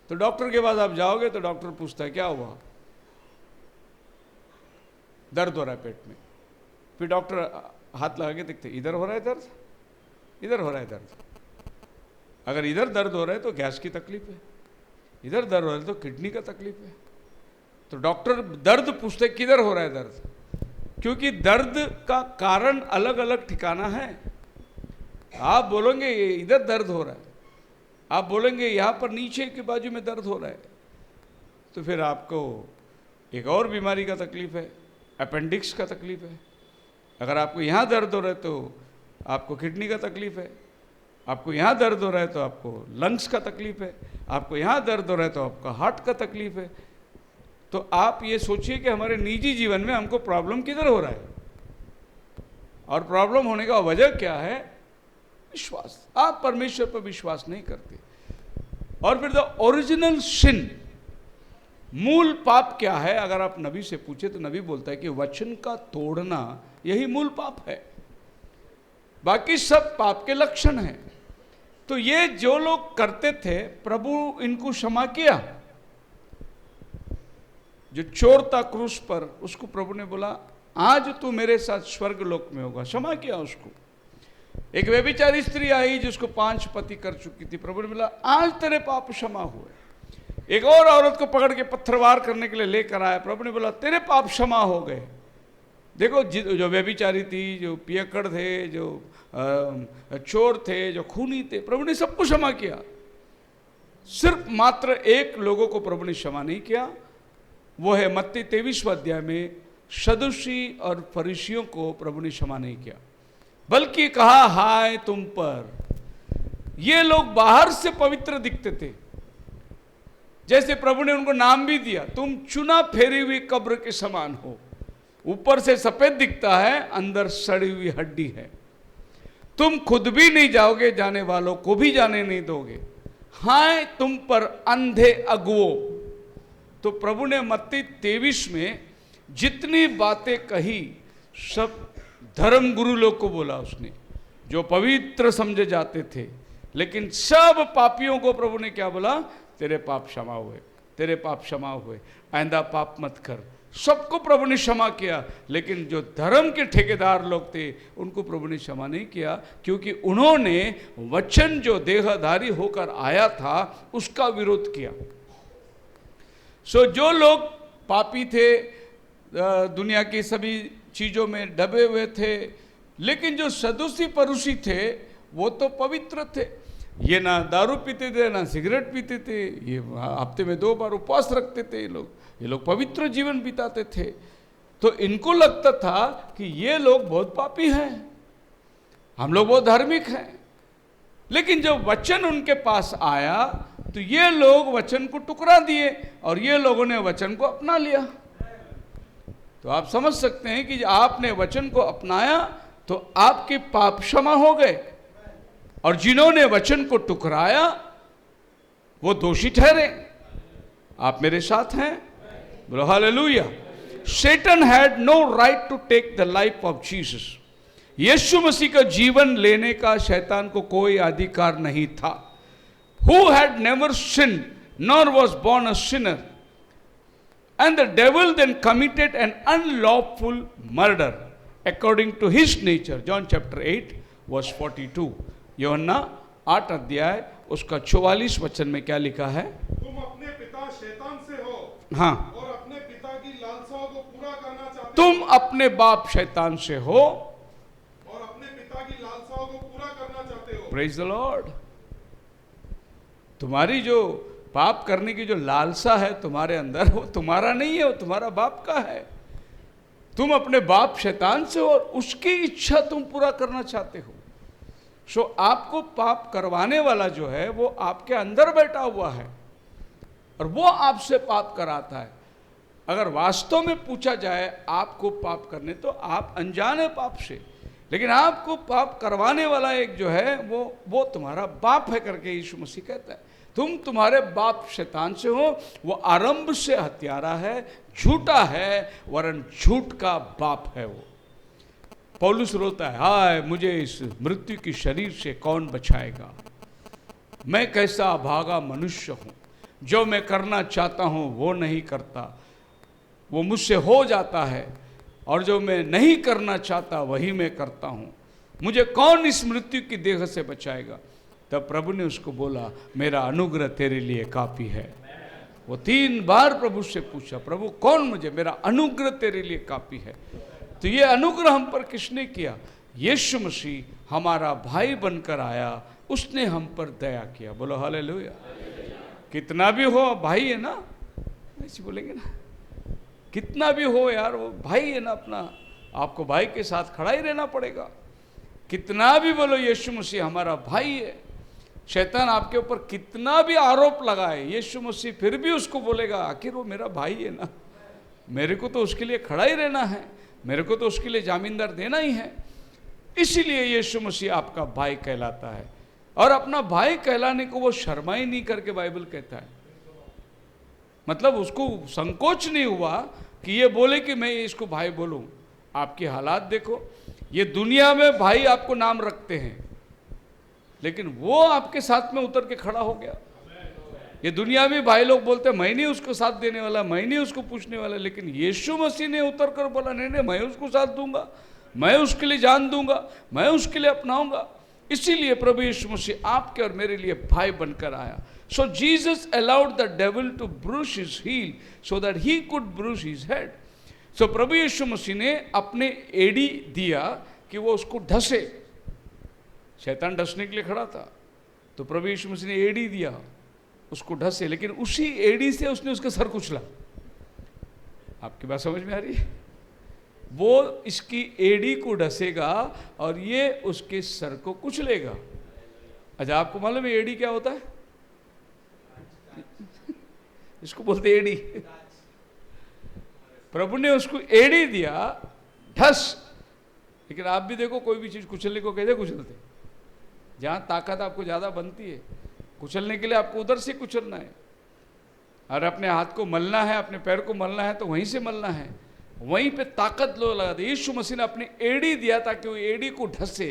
तो डॉक्टर के पास आप जाओगे तो डॉक्टर पूछता है क्या हुआ? दर्द हो रहा है पेट में। फिर डॉक्टर हाथ लगा के देखते, इधर हो रहा है दर्द, इधर हो रहा है दर्द। अगर इधर दर्द हो रहा है तो गैस की तकलीफ है, इधर दर्द हो रहा है तो किडनी का तकलीफ है। तो डॉक्टर दर्द पूछते किधर हो रहा है दर्द, क्योंकि दर्द का कारण अलग अलग ठिकाना है। आप बोलोगे इधर दर्द हो रहा है, आप बोलेंगे यहाँ पर नीचे के बाजू में दर्द हो रहा है, तो फिर आपको एक और बीमारी का तकलीफ है, अपेंडिक्स का तकलीफ है। अगर आपको यहाँ दर्द हो रहा है तो आपको किडनी का तकलीफ है, आपको यहाँ दर्द हो रहा है तो आपको लंग्स का तकलीफ है, आपको यहाँ दर्द हो रहा है तो आपका हार्ट का तकलीफ है। तो आप ये सोचिए कि हमारे निजी जीवन में हमको प्रॉब्लम किधर हो रहा है, और प्रॉब्लम होने का वजह क्या है? विश्वास। आप परमेश्वर पर विश्वास नहीं करते। और फिर द ओरिजिनल सिन, मूल पाप क्या है? अगर आप नबी से पूछे तो नबी बोलता है कि वचन का तोड़ना यही मूल पाप है, बाकी सब पाप के लक्षण हैं। तो ये जो लोग करते थे, प्रभु इनको क्षमा किया। जो चोर था क्रूस पर, उसको प्रभु ने बोला आज तू मेरे साथ स्वर्ग लोक में होगा, क्षमा किया उसको। एक व्यभिचारी स्त्री आई जिसको 5 पति कर चुकी थी, प्रभु ने बोला आज तेरे पाप क्षमा हुए। एक और औरत को पकड़ के पत्थरवार करने के लिए लेकर आया, प्रभु ने बोला तेरे पाप क्षमा हो गए। देखो जो व्यभिचारी थी, जो पियक्कड़ थे, जो चोर थे, जो खूनी थे, प्रभु ने सबको क्षमा किया। सिर्फ मात्र एक लोगों को प्रभु ने क्षमा नहीं किया, वो है मत्ती 23वें अध्याय में सदूसी और फरीसियों को प्रभु ने क्षमा नहीं किया, बल्कि कहा हाय तुम पर। ये लोग बाहर से पवित्र दिखते थे, जैसे प्रभु ने उनको नाम भी दिया, तुम चुना फेरी हुई कब्र के समान हो। ऊपर से सफेद दिखता है, अंदर सड़ी हुई हड्डी है। तुम खुद भी नहीं जाओगे, जाने वालों को भी जाने नहीं दोगे। हाय तुम पर अंधे अगुओ। तो प्रभु ने मत्ती 23 में जितनी बातें कही सब धर्म गुरु लोग को बोला उसने, जो पवित्र समझे जाते थे। लेकिन सब पापियों को प्रभु ने क्या बोला? तेरे पाप क्षमा हुए, तेरे पाप क्षमा हुए, आइंदा पाप मत कर। सबको प्रभु ने क्षमा किया, लेकिन जो धर्म के ठेकेदार लोग थे उनको प्रभु ने क्षमा नहीं किया, क्योंकि उन्होंने वचन जो देहधारी होकर आया था उसका विरोध किया। जो लोग पापी थे, दुनिया की सभी चीज़ों में दबे हुए थे, लेकिन जो सदूसी परूसी थे वो तो पवित्र थे। ये ना दारू पीते थे, ना सिगरेट पीते थे, ये हफ्ते में 2 बार उपवास रखते थे। ये लोग पवित्र जीवन बिताते थे। तो इनको लगता था कि ये लोग बहुत पापी हैं, हम लोग बहुत धार्मिक हैं। लेकिन जब वचन उनके पास आया तो ये लोग वचन को टुकरा दिए और ये लोगों ने वचन को अपना लिया। तो आप समझ सकते हैं कि आपने वचन को अपनाया तो आपके पाप क्षमा हो गए, और जिन्होंने वचन को टुकराया वो दोषी ठहरे। आप मेरे साथ हैं? बोलो hallelujah. Satan had no right to take the life of Jesus. यीशु मसीह का जीवन लेने का शैतान को कोई अधिकार नहीं था। Who had never sinned nor was born a sinner. And the devil then committed an unlawful murder according to his nature. John chapter 8 verse 42. यूहन्ना 8 अध्याय उसका 44 वचन में क्या लिखा है? तुम अपने पिता शैतान से हो, हाँ, और अपने पिता की लालसाओं को पूरा करना चाहते तुम अपने बाप शैतान से हो और अपने पिता की लालसाओं को पूरा करना चाहते हो। Praise the Lord. तुम्हारी जो पाप करने की जो लालसा है तुम्हारे अंदर, वो तुम्हारा नहीं है, वो तुम्हारा बाप का है। तुम अपने बाप शैतान से हो और उसकी इच्छा तुम पूरा करना चाहते हो। सो आपको पाप करवाने वाला जो है वो आपके अंदर बैठा हुआ है और वो आपसे पाप कराता है। अगर वास्तव में पूछा जाए आपको पाप करने, तो आप अनजान है पाप से, लेकिन आपको पाप करवाने वाला एक जो है वो तुम्हारा बाप है करके यीशु मसीह कहता है। तुम्हारे बाप शैतान से हो, वो आरंभ से हत्यारा है, झूठा है, वरन झूठ का बाप है वो। पौलुस रोता है, हाय मुझे इस मृत्यु की शरीर से कौन बचाएगा। मैं कैसा अभागा मनुष्य हूँ, जो मैं करना चाहता हूँ वो नहीं करता, वो मुझसे हो जाता है, और जो मैं नहीं करना चाहता वही मैं करता हूँ। मुझे कौन इस मृत्यु की देह से बचाएगा। तब प्रभु ने उसको बोला, मेरा अनुग्रह तेरे लिए काफ़ी है। वो 3 बार प्रभु से पूछा, प्रभु कौन मुझे, मेरा अनुग्रह तेरे लिए काफी है। तो ये अनुग्रह हम पर किसने किया? यीशु मसीह हमारा भाई बनकर आया, उसने हम पर दया किया। बोलो हालेलुया। कितना भी हो भाई है ना, ऐसे बोलेंगे ना, कितना भी हो यार वो भाई है ना अपना, आपको भाई के साथ खड़ा ही रहना पड़ेगा। कितना भी बोलो यीशु मसीह हमारा भाई है, शैतान आपके ऊपर कितना भी आरोप लगाए, यीशु मसीह फिर भी उसको बोलेगा आखिर वो मेरा भाई है ना, मेरे को तो उसके लिए खड़ा ही रहना है, मेरे को तो उसके लिए जामीनदार देना ही है। इसीलिए यीशु मसीह आपका भाई कहलाता है। और अपना भाई कहलाने को वो शर्मा ही नहीं करके बाइबल कहता है, मतलब उसको संकोच नहीं हुआ कि ये बोले कि मैं इसको भाई बोलूं। आपकी हालात देखो, ये दुनिया में भाई आपको नाम रखते हैं, लेकिन वो आपके साथ में उतर के खड़ा हो गया। ये दुनिया में भाई लोग बोलते हैं मैं नहीं उसको साथ देने वाला, मैं नहीं उसको पूछने वाला, लेकिन यीशु मसीह ने उतर कर बोला नहीं नहीं मैं उसको साथ दूंगा, मैं उसके लिए जान दूंगा, मैं उसके लिए अपनाऊंगा। इसीलिए प्रभु यीशु मसीह आपके और मेरे लिए भाई बनकर आया। So Jesus allowed the devil to bruise his heel so that he could bruise his head. So प्रभु यीशु मसीह ने अपने एड़ी दिया कि वो उसको ढसे। शैतान ढसने के लिए खड़ा था, तो प्रभु यीशु मसीह ने एड़ी दिया उसको ढसे, लेकिन उसी एड़ी से उसने उसका सर कुचला। आपकी बात समझ में आ रही है? वो इसकी एड़ी को ढसेगा और ये उसके सर को कुचलेगा। अच्छा आपको मालूम है एड़ी क्या होता है? इसको बोलते एड़ी। प्रभु ने उसको एड़ी दिया, ढस। लेकिन आप भी देखो कोई भी चीज कुचलने को कैसे कुचलते, जहां ताकत आपको ज्यादा बनती है कुचलने के लिए आपको उधर से कुचलना है। और अपने हाथ को मलना है, अपने पैर को मलना है तो वहीं से मलना है, वहीं पे ताकत लो लगा दे। यीशु मसीह ने अपनी एड़ी दिया ताकि वो एड़ी को ढसे,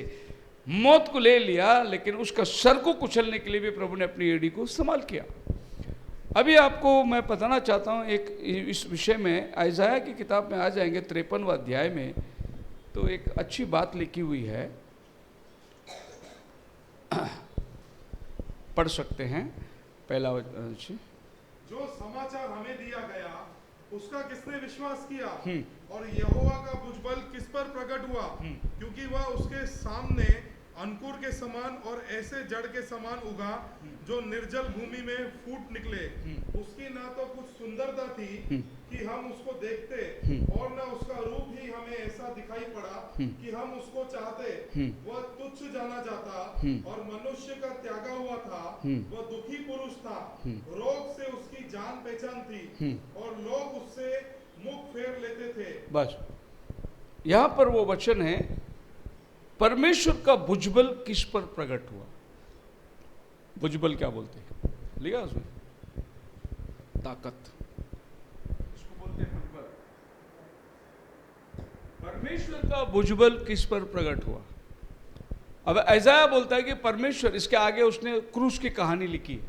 मौत को ले लिया, लेकिन उसका सर को कुचलने के लिए भी प्रभु ने अपनी एड़ी को इस्तेमाल किया। अभी आपको मैं बताना चाहता हूँ एक इस विषय में, आइज़ाया की किताब में आ जाएंगे 53वां अध्याय में, तो एक अच्छी बात लिखी हुई है, पढ़ सकते हैं। पहला जो समाचार हमें दिया गया उसका किसने विश्वास किया, और यहोवा का भुजबल किस पर प्रकट हुआ, क्योंकि वह उसके सामने अंकुर के समान और ऐसे जड़ के समान उगा जो निर्जल भूमि में फूट निकले। उसकी ना तो कुछ सुंदरता थी कि हम उसको देखते, और न उसका रूप ही हमें ऐसा दिखाई पड़ा कि हम उसको चाहते। वह तुच्छ जाना जाता और मनुष्य का त्यागा हुआ था। वह दुखी पुरुष था, रोग से उसकी जान पहचान थी, और लोग उससे मुख फेर लेते थे। बस यहां पर वो वचन है, परमेश्वर का भुजबल किस पर प्रकट हुआ। भुजबल क्या बोलते हैं, लिखा उसमें, ताकत, इसको बोलते हैं भुजबल। परमेश्वर का भुजबल किस पर प्रकट हुआ। अब ऐसा बोलता है कि परमेश्वर, इसके आगे उसने क्रूस की कहानी लिखी,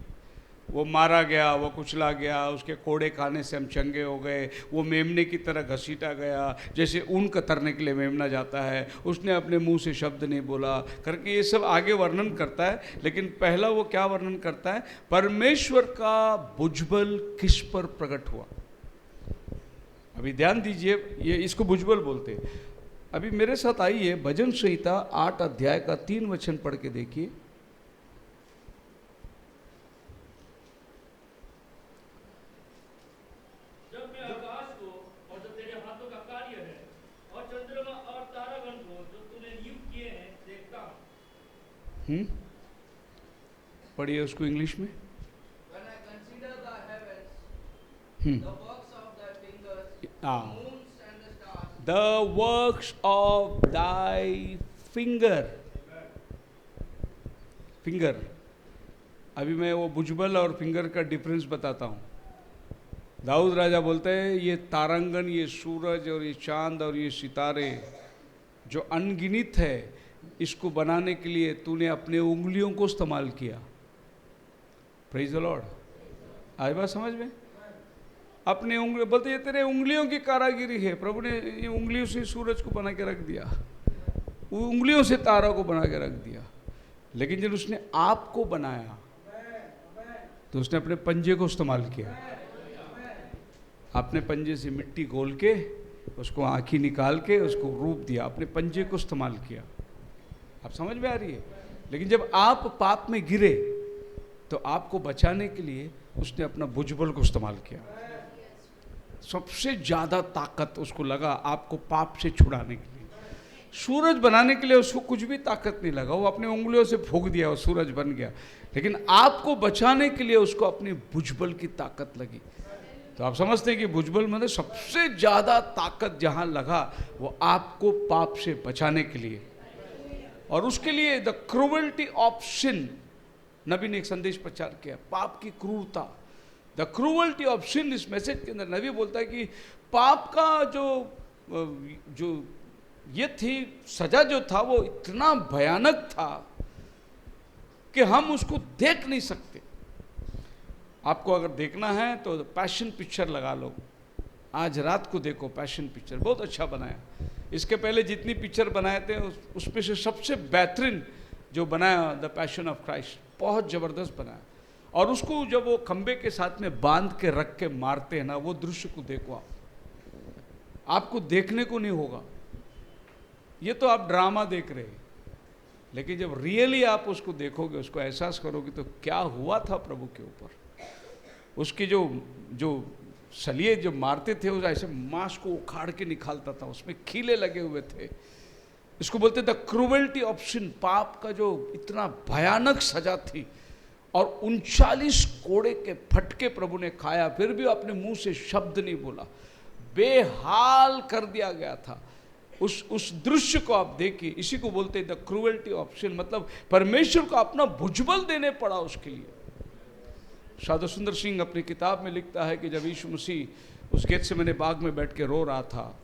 वो मारा गया, वो कुचला गया, उसके कोड़े खाने से हम चंगे हो गए, वो मेमने की तरह घसीटा गया, जैसे ऊन कतरने के लिए मेमना जाता है, उसने अपने मुंह से शब्द नहीं बोला करके ये सब आगे वर्णन करता है। लेकिन पहला वो क्या वर्णन करता है, परमेश्वर का भुजबल किस पर प्रकट हुआ। अभी ध्यान दीजिए, ये इसको भुजबल बोलते हैं। अभी मेरे साथ आइए भजन संहिता 8 अध्याय का 3 वचन पढ़ के देखिए। पढ़िए उसको इंग्लिश में। When I consider the heavens, the works of thy fingers, the moons and the stars, the works of thy finger. Finger, अभी मैं वो भुजबल और फिंगर का डिफरेंस बताता हूँ। दाऊद राजा बोलते हैं ये तारांगन, ये सूरज और ये चांद और ये सितारे जो अनगिनत है, इसको बनाने के लिए तूने अपने उंगलियों को इस्तेमाल किया। Praise the Lord. आज बात समझ में, अपने उंगली बोलते ये तेरे उंगलियों की कारागिरी है। प्रभु ने ये उंगलियों से सूरज को बना के रख दिया, उंगलियों से तारा को बना के रख दिया। लेकिन जब उसने आपको बनाया तो उसने अपने पंजे को इस्तेमाल किया। आपने पंजे से मिट्टी घोल के उसको आँखी निकाल के उसको रूप दिया, अपने पंजे को इस्तेमाल किया। आप समझ में आ रही है? लेकिन जब आप पाप में गिरे तो आपको बचाने के लिए उसने अपना भुजबल को इस्तेमाल किया। सबसे ज़्यादा ताकत उसको लगा आपको पाप से छुड़ाने के लिए। सूरज बनाने के लिए उसको कुछ भी ताकत नहीं लगा, वो अपनी उंगलियों से फूंक दिया, वो सूरज बन गया। लेकिन आपको बचाने के लिए उसको अपनी भुजबल की ताकत लगी। तो आप समझते हैं कि भुजबल मतलब सबसे ज़्यादा ताकत जहाँ लगा वो आपको पाप से बचाने के लिए। और उसके लिए द क्रूवल्टी ऑफ सिन, नबी ने एक संदेश प्रचार किया, पाप की क्रूरता, द क्रूवल्टी ऑफ सिन। इस मैसेज के अंदर नबी बोलता है कि पाप का जो ये थी सजा जो था वो इतना भयानक था कि हम उसको देख नहीं सकते। आपको अगर देखना है तो पैशन पिक्चर लगा लो, आज रात को देखो पैशन पिक्चर, बहुत अच्छा बनाया। इसके पहले जितनी पिक्चर बनाए थे उसमें से सबसे बेहतरीन जो बनाया द पैशन ऑफ क्राइस्ट, बहुत ज़बरदस्त बनाया। और उसको जब वो खंबे के साथ में बांध के रख के मारते हैं ना, वो दृश्य को देखो आपको देखने को नहीं होगा। ये तो आप ड्रामा देख रहे हैं, लेकिन जब रियली आप उसको देखोगे, उसको एहसास करोगे तो क्या हुआ था प्रभु के ऊपर। उसकी जो सलिए जो मारते थे, उस ऐसे मांस को उखाड़ के निकालता था, उसमें खीले लगे हुए थे। इसको बोलते द क्रूवल्टी ऑफ सिन, पाप का जो इतना भयानक सजा थी। और 39 कोड़े के फटके प्रभु ने खाया, फिर भी अपने मुंह से शब्द नहीं बोला, बेहाल कर दिया गया था। उस दृश्य को आप देखिए, इसी को बोलते हैं द क्रूवल्टी ऑफ सिन, मतलब परमेश्वर को अपना भुजबल देने पड़ा उसके लिए। साधु सुंदर सिंह अपनी किताब में लिखता है कि जब यीशु मसीह उस गेत्सेमने बाग में बैठ के रो रहा था,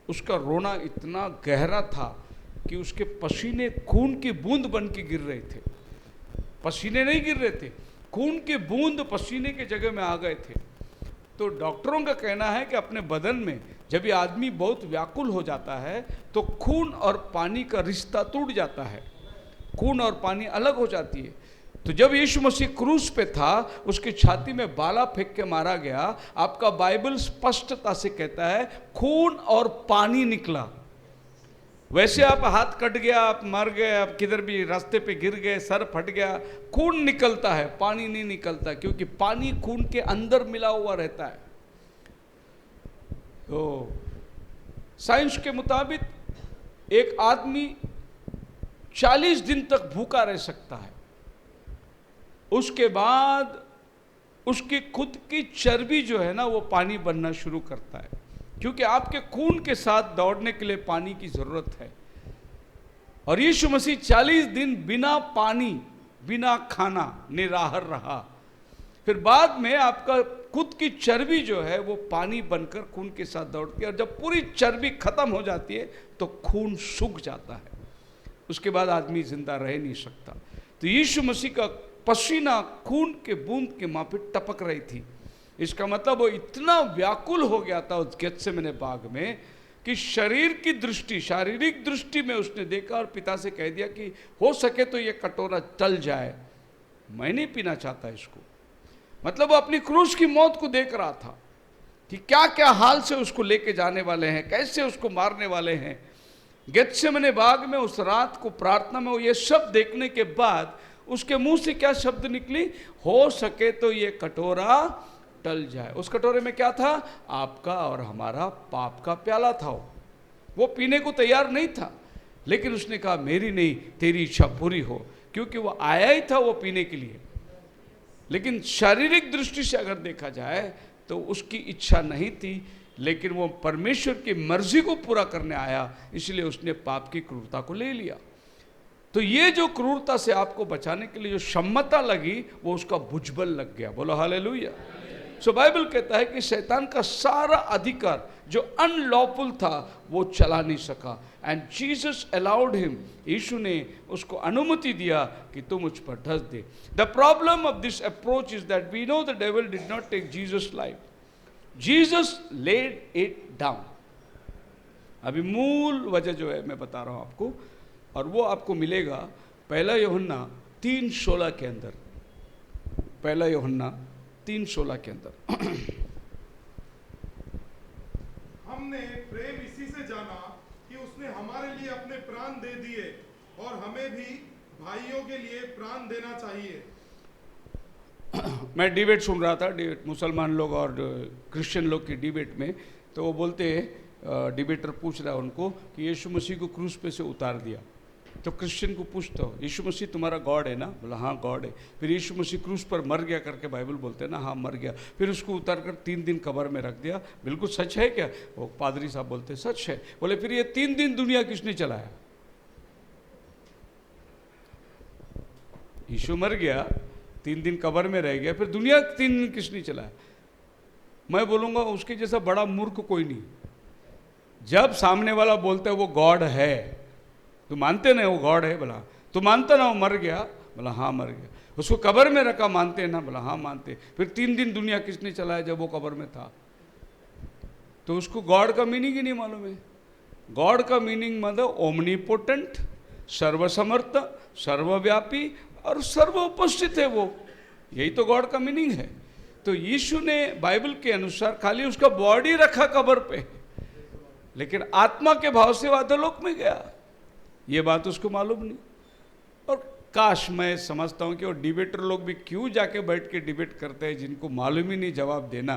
उसका रोना इतना गहरा था कि उसके पसीने खून की बूंद बन के गिर रहे थे। पसीने नहीं गिर रहे थे, खून की बूंद पसीने के जगह में आ गए थे। तो डॉक्टरों का कहना है कि अपने बदन में जब ये आदमी बहुत व्याकुल हो जाता है तो खून और पानी का रिश्ता टूट जाता है, खून और पानी अलग हो जाती है। तो जब यीशु मसीह क्रूस पे था, उसकी छाती में बाला फेंक के मारा गया। आपका बाइबल स्पष्टता से कहता है खून और पानी निकला। वैसे आप हाथ कट गया, आप मर गए, आप किधर भी रास्ते पे गिर गए, सर फट गया, खून निकलता है, पानी नहीं निकलता, क्योंकि पानी खून के अंदर मिला हुआ रहता है। तो साइंस के मुताबिक एक आदमी 40 दिन तक भूखा रह सकता है, उसके बाद उसकी खुद की चर्बी जो है ना वो पानी बनना शुरू करता है, क्योंकि आपके खून के साथ दौड़ने के लिए पानी की जरूरत है। और यीशु मसीह 40 दिन बिना पानी बिना खाना निराहार रहा। फिर बाद में आपका खुद की चर्बी जो है वो पानी बनकर खून के साथ दौड़ती है, और जब पूरी चर्बी खत्म हो जाती है तो खून सूख जाता है, उसके बाद आदमी जिंदा रह नहीं सकता। तो यीशु मसीह का पसीना खून के बूंद के माफिक टपक रही थी। इसका मतलब वो इतना व्याकुल हो गया था उस गेत्सेमने बाग में कि शरीर की दृष्टि, शारीरिक दृष्टि में उसने देखा और पिता से कह दिया कि हो सके तो ये कटोरा टल जाए, मैं नहीं पीना चाहता इसको। मतलब वो अपनी क्रूस की मौत को देख रहा था कि क्या क्या हाल से उसको लेके जाने वाले हैं, कैसे उसको मारने वाले हैं। गेत्सेमने बाग में उस रात को प्रार्थना में वो ये सब देखने के बाद उसके मुंह से क्या शब्द निकली, हो सके तो ये कटोरा टल जाए। उस कटोरे में क्या था, आपका और हमारा पाप का प्याला था। वो पीने को तैयार नहीं था, लेकिन उसने कहा मेरी नहीं तेरी इच्छा पूरी हो, क्योंकि वो आया ही था वो पीने के लिए। लेकिन शारीरिक दृष्टि से अगर देखा जाए तो उसकी इच्छा नहीं थी, लेकिन वो परमेश्वर की मर्जी को पूरा करने आया, इसलिए उसने पाप की क्रूरता को ले लिया। तो ये जो क्रूरता से आपको बचाने के लिए जो क्षमता लगी वो उसका भुजबल लग गया। बोलो हालेलुया। सो बाइबल कहता है कि शैतान का सारा अधिकार जो अनलॉफुल था वो चला नहीं सका, and Jesus allowed him, Yeshu ने उसको अनुमति दिया कि तुम मुझ पर धस दे। The problem of this approach is that we know the devil did not take Jesus life, Jesus laid it down. अभी मूल वजह जो है मैं बता रहा हूं आपको, और वो आपको मिलेगा 1 यूहन्ना 3:16 के अंदर। 1 यूहन्ना 3:16 के अंदर हमने प्रेम इसी से जाना कि उसने हमारे लिए अपने प्राण दे दिए, और हमें भी भाइयों के लिए प्राण देना चाहिए। मैं डिबेट सुन रहा था, मुसलमान लोग और क्रिश्चियन लोग की डिबेट में, तो वो बोलते डिबेटर पूछ रहा है उनको कि यीशु मसीह को क्रूस पे से उतार दिया। तो क्रिश्चियन को पूछता हो, यीशु मसीह तुम्हारा गॉड है ना? बोला हाँ गॉड है। फिर यीशु मसीह क्रूस पर मर गया करके बाइबल बोलते हैं ना? हाँ मर गया। फिर उसको उतार कर 3 दिन कब्र में रख दिया। बिल्कुल सच है क्या? वो पादरी साहब बोलते सच है। बोले फिर ये 3 दिन दुनिया किसने चलाया? यीशु मर गया, 3 दिन कब्र में रह गया, फिर दुनिया 3 दिन किसने चलाया? मैं बोलूँगा उसके जैसा बड़ा मूर्ख कोई नहीं। जब सामने वाला बोलता है वो गॉड है, तो मानते ना वो गॉड है? बोला तो मानता ना वो मर गया? बोला हाँ मर गया। उसको कब्र में रखा, मानते हैं ना? बोला हाँ मानते। फिर 3 दिन दुनिया किसने चलाया जब वो कब्र में था? तो उसको गॉड का मीनिंग ही नहीं मालूम है। गॉड का मीनिंग मतलब ओमनीपोटेंट, सर्वसमर्थ, सर्वव्यापी और सर्व उपस्थित है वो। यही तो गॉड का मीनिंग है। तो यीशु ने बाइबल के अनुसार खाली उसका बॉडी रखा कब्र पे, लेकिन आत्मा के भाव से वादलोक में गया। ये बात उसको मालूम नहीं। और काश, मैं समझता हूँ कि वो डिबेटर लोग भी क्यों जाके बैठ के डिबेट करते हैं, जिनको मालूम ही नहीं जवाब देना,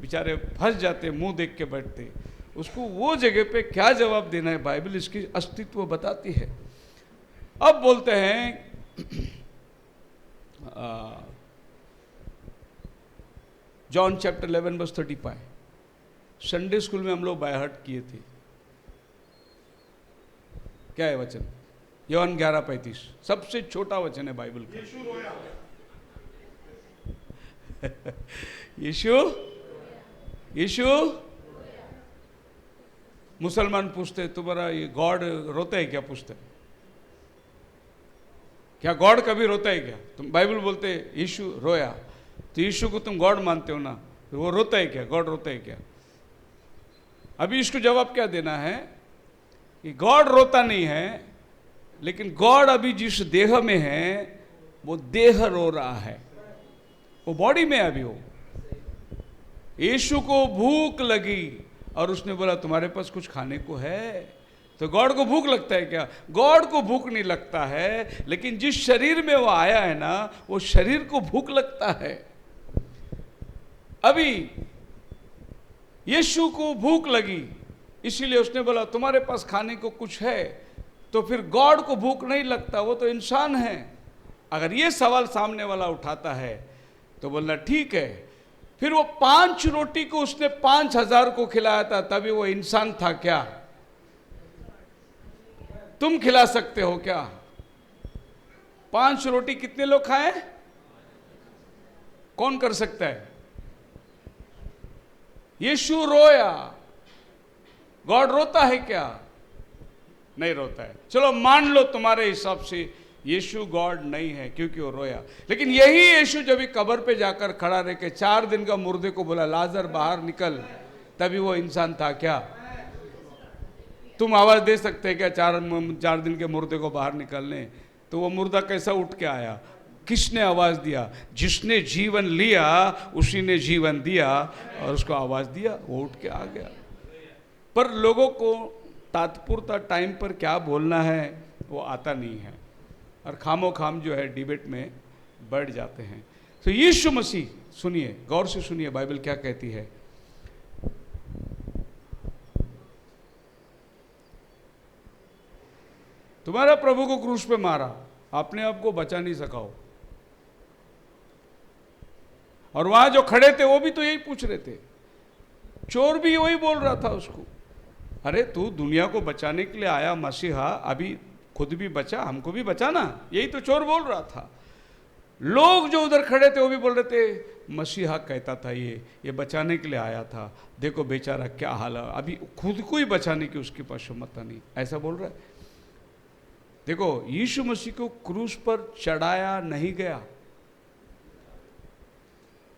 बेचारे फंस जाते, मुंह देख के बैठते। उसको वो जगह पे क्या जवाब देना है? बाइबल इसकी अस्तित्व बताती है। अब बोलते हैं John chapter 11 verse 35। Sunday school में हम लोग बाय हार्ट किए थे। क्या है वचन? यूहन्ना 11:35, सबसे छोटा वचन है बाइबल का। यीशु रोया। यीशु मुसलमान पूछते तुम्हारा ये गॉड रोता है क्या? पूछते क्या गॉड कभी रोता है क्या? तुम बाइबल बोलते यीशु रोया, तो यीशु को तुम गॉड मानते हो ना? वो रोता है क्या? गॉड रोता है क्या? अभी इसको जवाब क्या देना है कि गॉड रोता नहीं है, लेकिन गॉड अभी जिस देह में है वो देह रो रहा है, वो बॉडी में अभी हो। यीशु को भूख लगी और उसने बोला तुम्हारे पास कुछ खाने को है? तो गॉड को भूख लगता है क्या? गॉड को भूख नहीं लगता है, लेकिन जिस शरीर में वो आया है ना, वो शरीर को भूख लगता है। अभी यीशु को भूख लगी, इसीलिए उसने बोला तुम्हारे पास खाने को कुछ है। तो फिर गॉड को भूख नहीं लगता, वो तो इंसान है। अगर ये सवाल सामने वाला उठाता है तो बोलना ठीक है। फिर वो 5 रोटी को उसने 5000 को खिलाया था, तभी वो इंसान था क्या? तुम खिला सकते हो क्या? 5 रोटी कितने लोग खाए? कौन कर सकता है? यीशु रोया। गॉड रोता है क्या? नहीं रोता है। चलो मान लो तुम्हारे हिसाब से यीशु गॉड नहीं है क्योंकि वो रोया, लेकिन यही यीशु जब कब्र पे जाकर खड़ा रह के 4 दिन का मुर्दे को बोला लाजर बाहर निकल, तभी वो इंसान था क्या? तुम आवाज दे सकते हैं क्या 4 दिन के मुर्दे को बाहर निकलने? तो वो मुर्दा कैसा उठ के आया? किसने आवाज दिया? जिसने जीवन लिया उसी ने जीवन दिया और उसको आवाज दिया, वो उठ के आ गया। पर लोगों को तात्पुरता टाइम पर क्या बोलना है वो आता नहीं है, और खामो खाम जो है डिबेट में बढ़ जाते हैं। तो यीशु मसीह, सुनिए, गौर से सुनिए बाइबल क्या कहती है। तुम्हारा प्रभु को क्रूस पे मारा, अपने आप को बचा नहीं सका हो। और वहां जो खड़े थे वो भी तो यही पूछ रहे थे, चोर भी वही बोल रहा था उसको, अरे तू दुनिया को बचाने के लिए आया मसीहा, अभी खुद भी बचा, हमको भी बचाना। यही तो चोर बोल रहा था। लोग जो उधर खड़े थे वो भी बोल रहे थे मसीहा कहता था ये बचाने के लिए आया था, देखो बेचारा क्या हाल है, अभी खुद को ही बचाने की उसके पास क्षमता नहीं, ऐसा बोल रहा है। देखो यीशु मसीह को क्रूस पर चढ़ाया नहीं गया,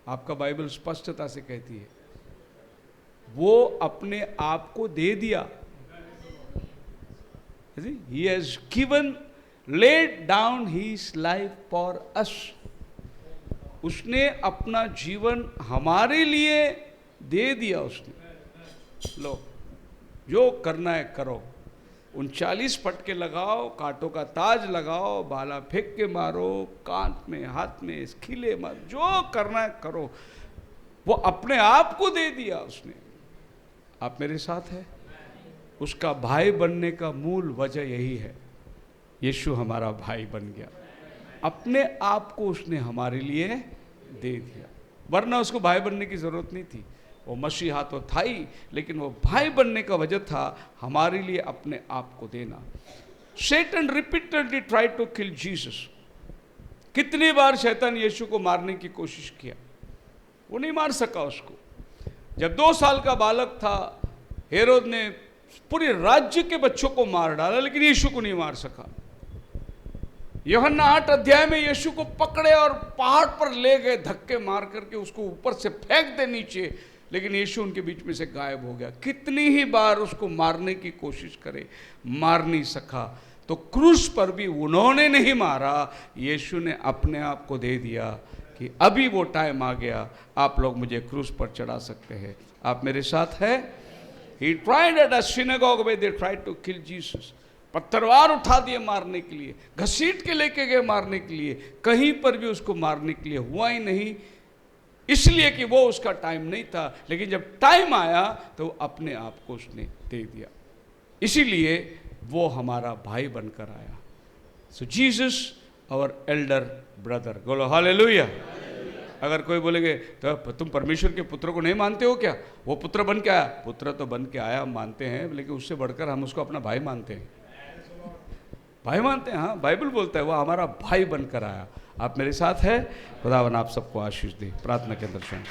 आपका बाइबल स्पष्टता से कहती है, वो अपने आप को दे दिया। He has given, laid down his life for us. उसने अपना जीवन हमारे लिए दे दिया। उसने लो जो करना है करो, 39 फटके लगाओ, कांटों का ताज लगाओ, बाला फेंक के मारो, कान में हाथ में खिले मारो, जो करना है करो। वो अपने आप को दे दिया उसने। आप मेरे साथ है? उसका भाई बनने का मूल वजह यही है, यीशु हमारा भाई बन गया, अपने आप को उसने हमारे लिए दे दिया। वरना उसको भाई बनने की जरूरत नहीं थी, वो मसीहा तो था ही, लेकिन वो भाई बनने का वजह था हमारे लिए अपने आप को देना। शैतान repeatedly tried to kill Jesus. कितनी बार शैतान यीशु को मारने की कोशिश किया, वो नहीं मार सका उसको। जब 2 साल का बालक था, हेरोद ने पूरे राज्य के बच्चों को मार डाला, लेकिन यीशु को नहीं मार सका। यूहन्ना 8 अध्याय में यीशु को पकड़े और पहाड़ पर ले गए, धक्के मार करके उसको ऊपर से फेंक दे नीचे, लेकिन यीशु उनके बीच में से गायब हो गया। कितनी ही बार उसको मारने की कोशिश करे, मार नहीं सका। तो क्रूस पर भी उन्होंने नहीं मारा, यीशु ने अपने आप को दे दिया कि अभी वो टाइम आ गया, आप लोग मुझे क्रूस पर चढ़ा सकते हैं। आप मेरे साथ है? He tried at a synagogue where they tried to kill Jesus. पत्थरवार उठा दिए मारने के लिए, घसीट के लेके गए मारने के लिए, कहीं पर भी उसको मारने के लिए हुआ ही नहीं, इसलिए कि वो उसका टाइम नहीं था। लेकिन जब टाइम आया तो अपने आप को उसने दे दिया, इसीलिए वो हमारा भाई बनकर आया। So Jesus our elder brother. बोलो हालेलुया। अगर कोई बोलेगे तो तुम परमेश्वर के पुत्र को नहीं मानते हो क्या? वो पुत्र बन के आया, पुत्र तो बन के आया, मानते हैं, लेकिन उससे बढ़कर हम उसको अपना भाई मानते हैं। भाई मानते हैं, हाँ, बाइबल बोलता है वो हमारा भाई बनकर आया। आप मेरे साथ है? खुदावन आप सबको आशीष दे। प्रार्थना के अंदर सुन।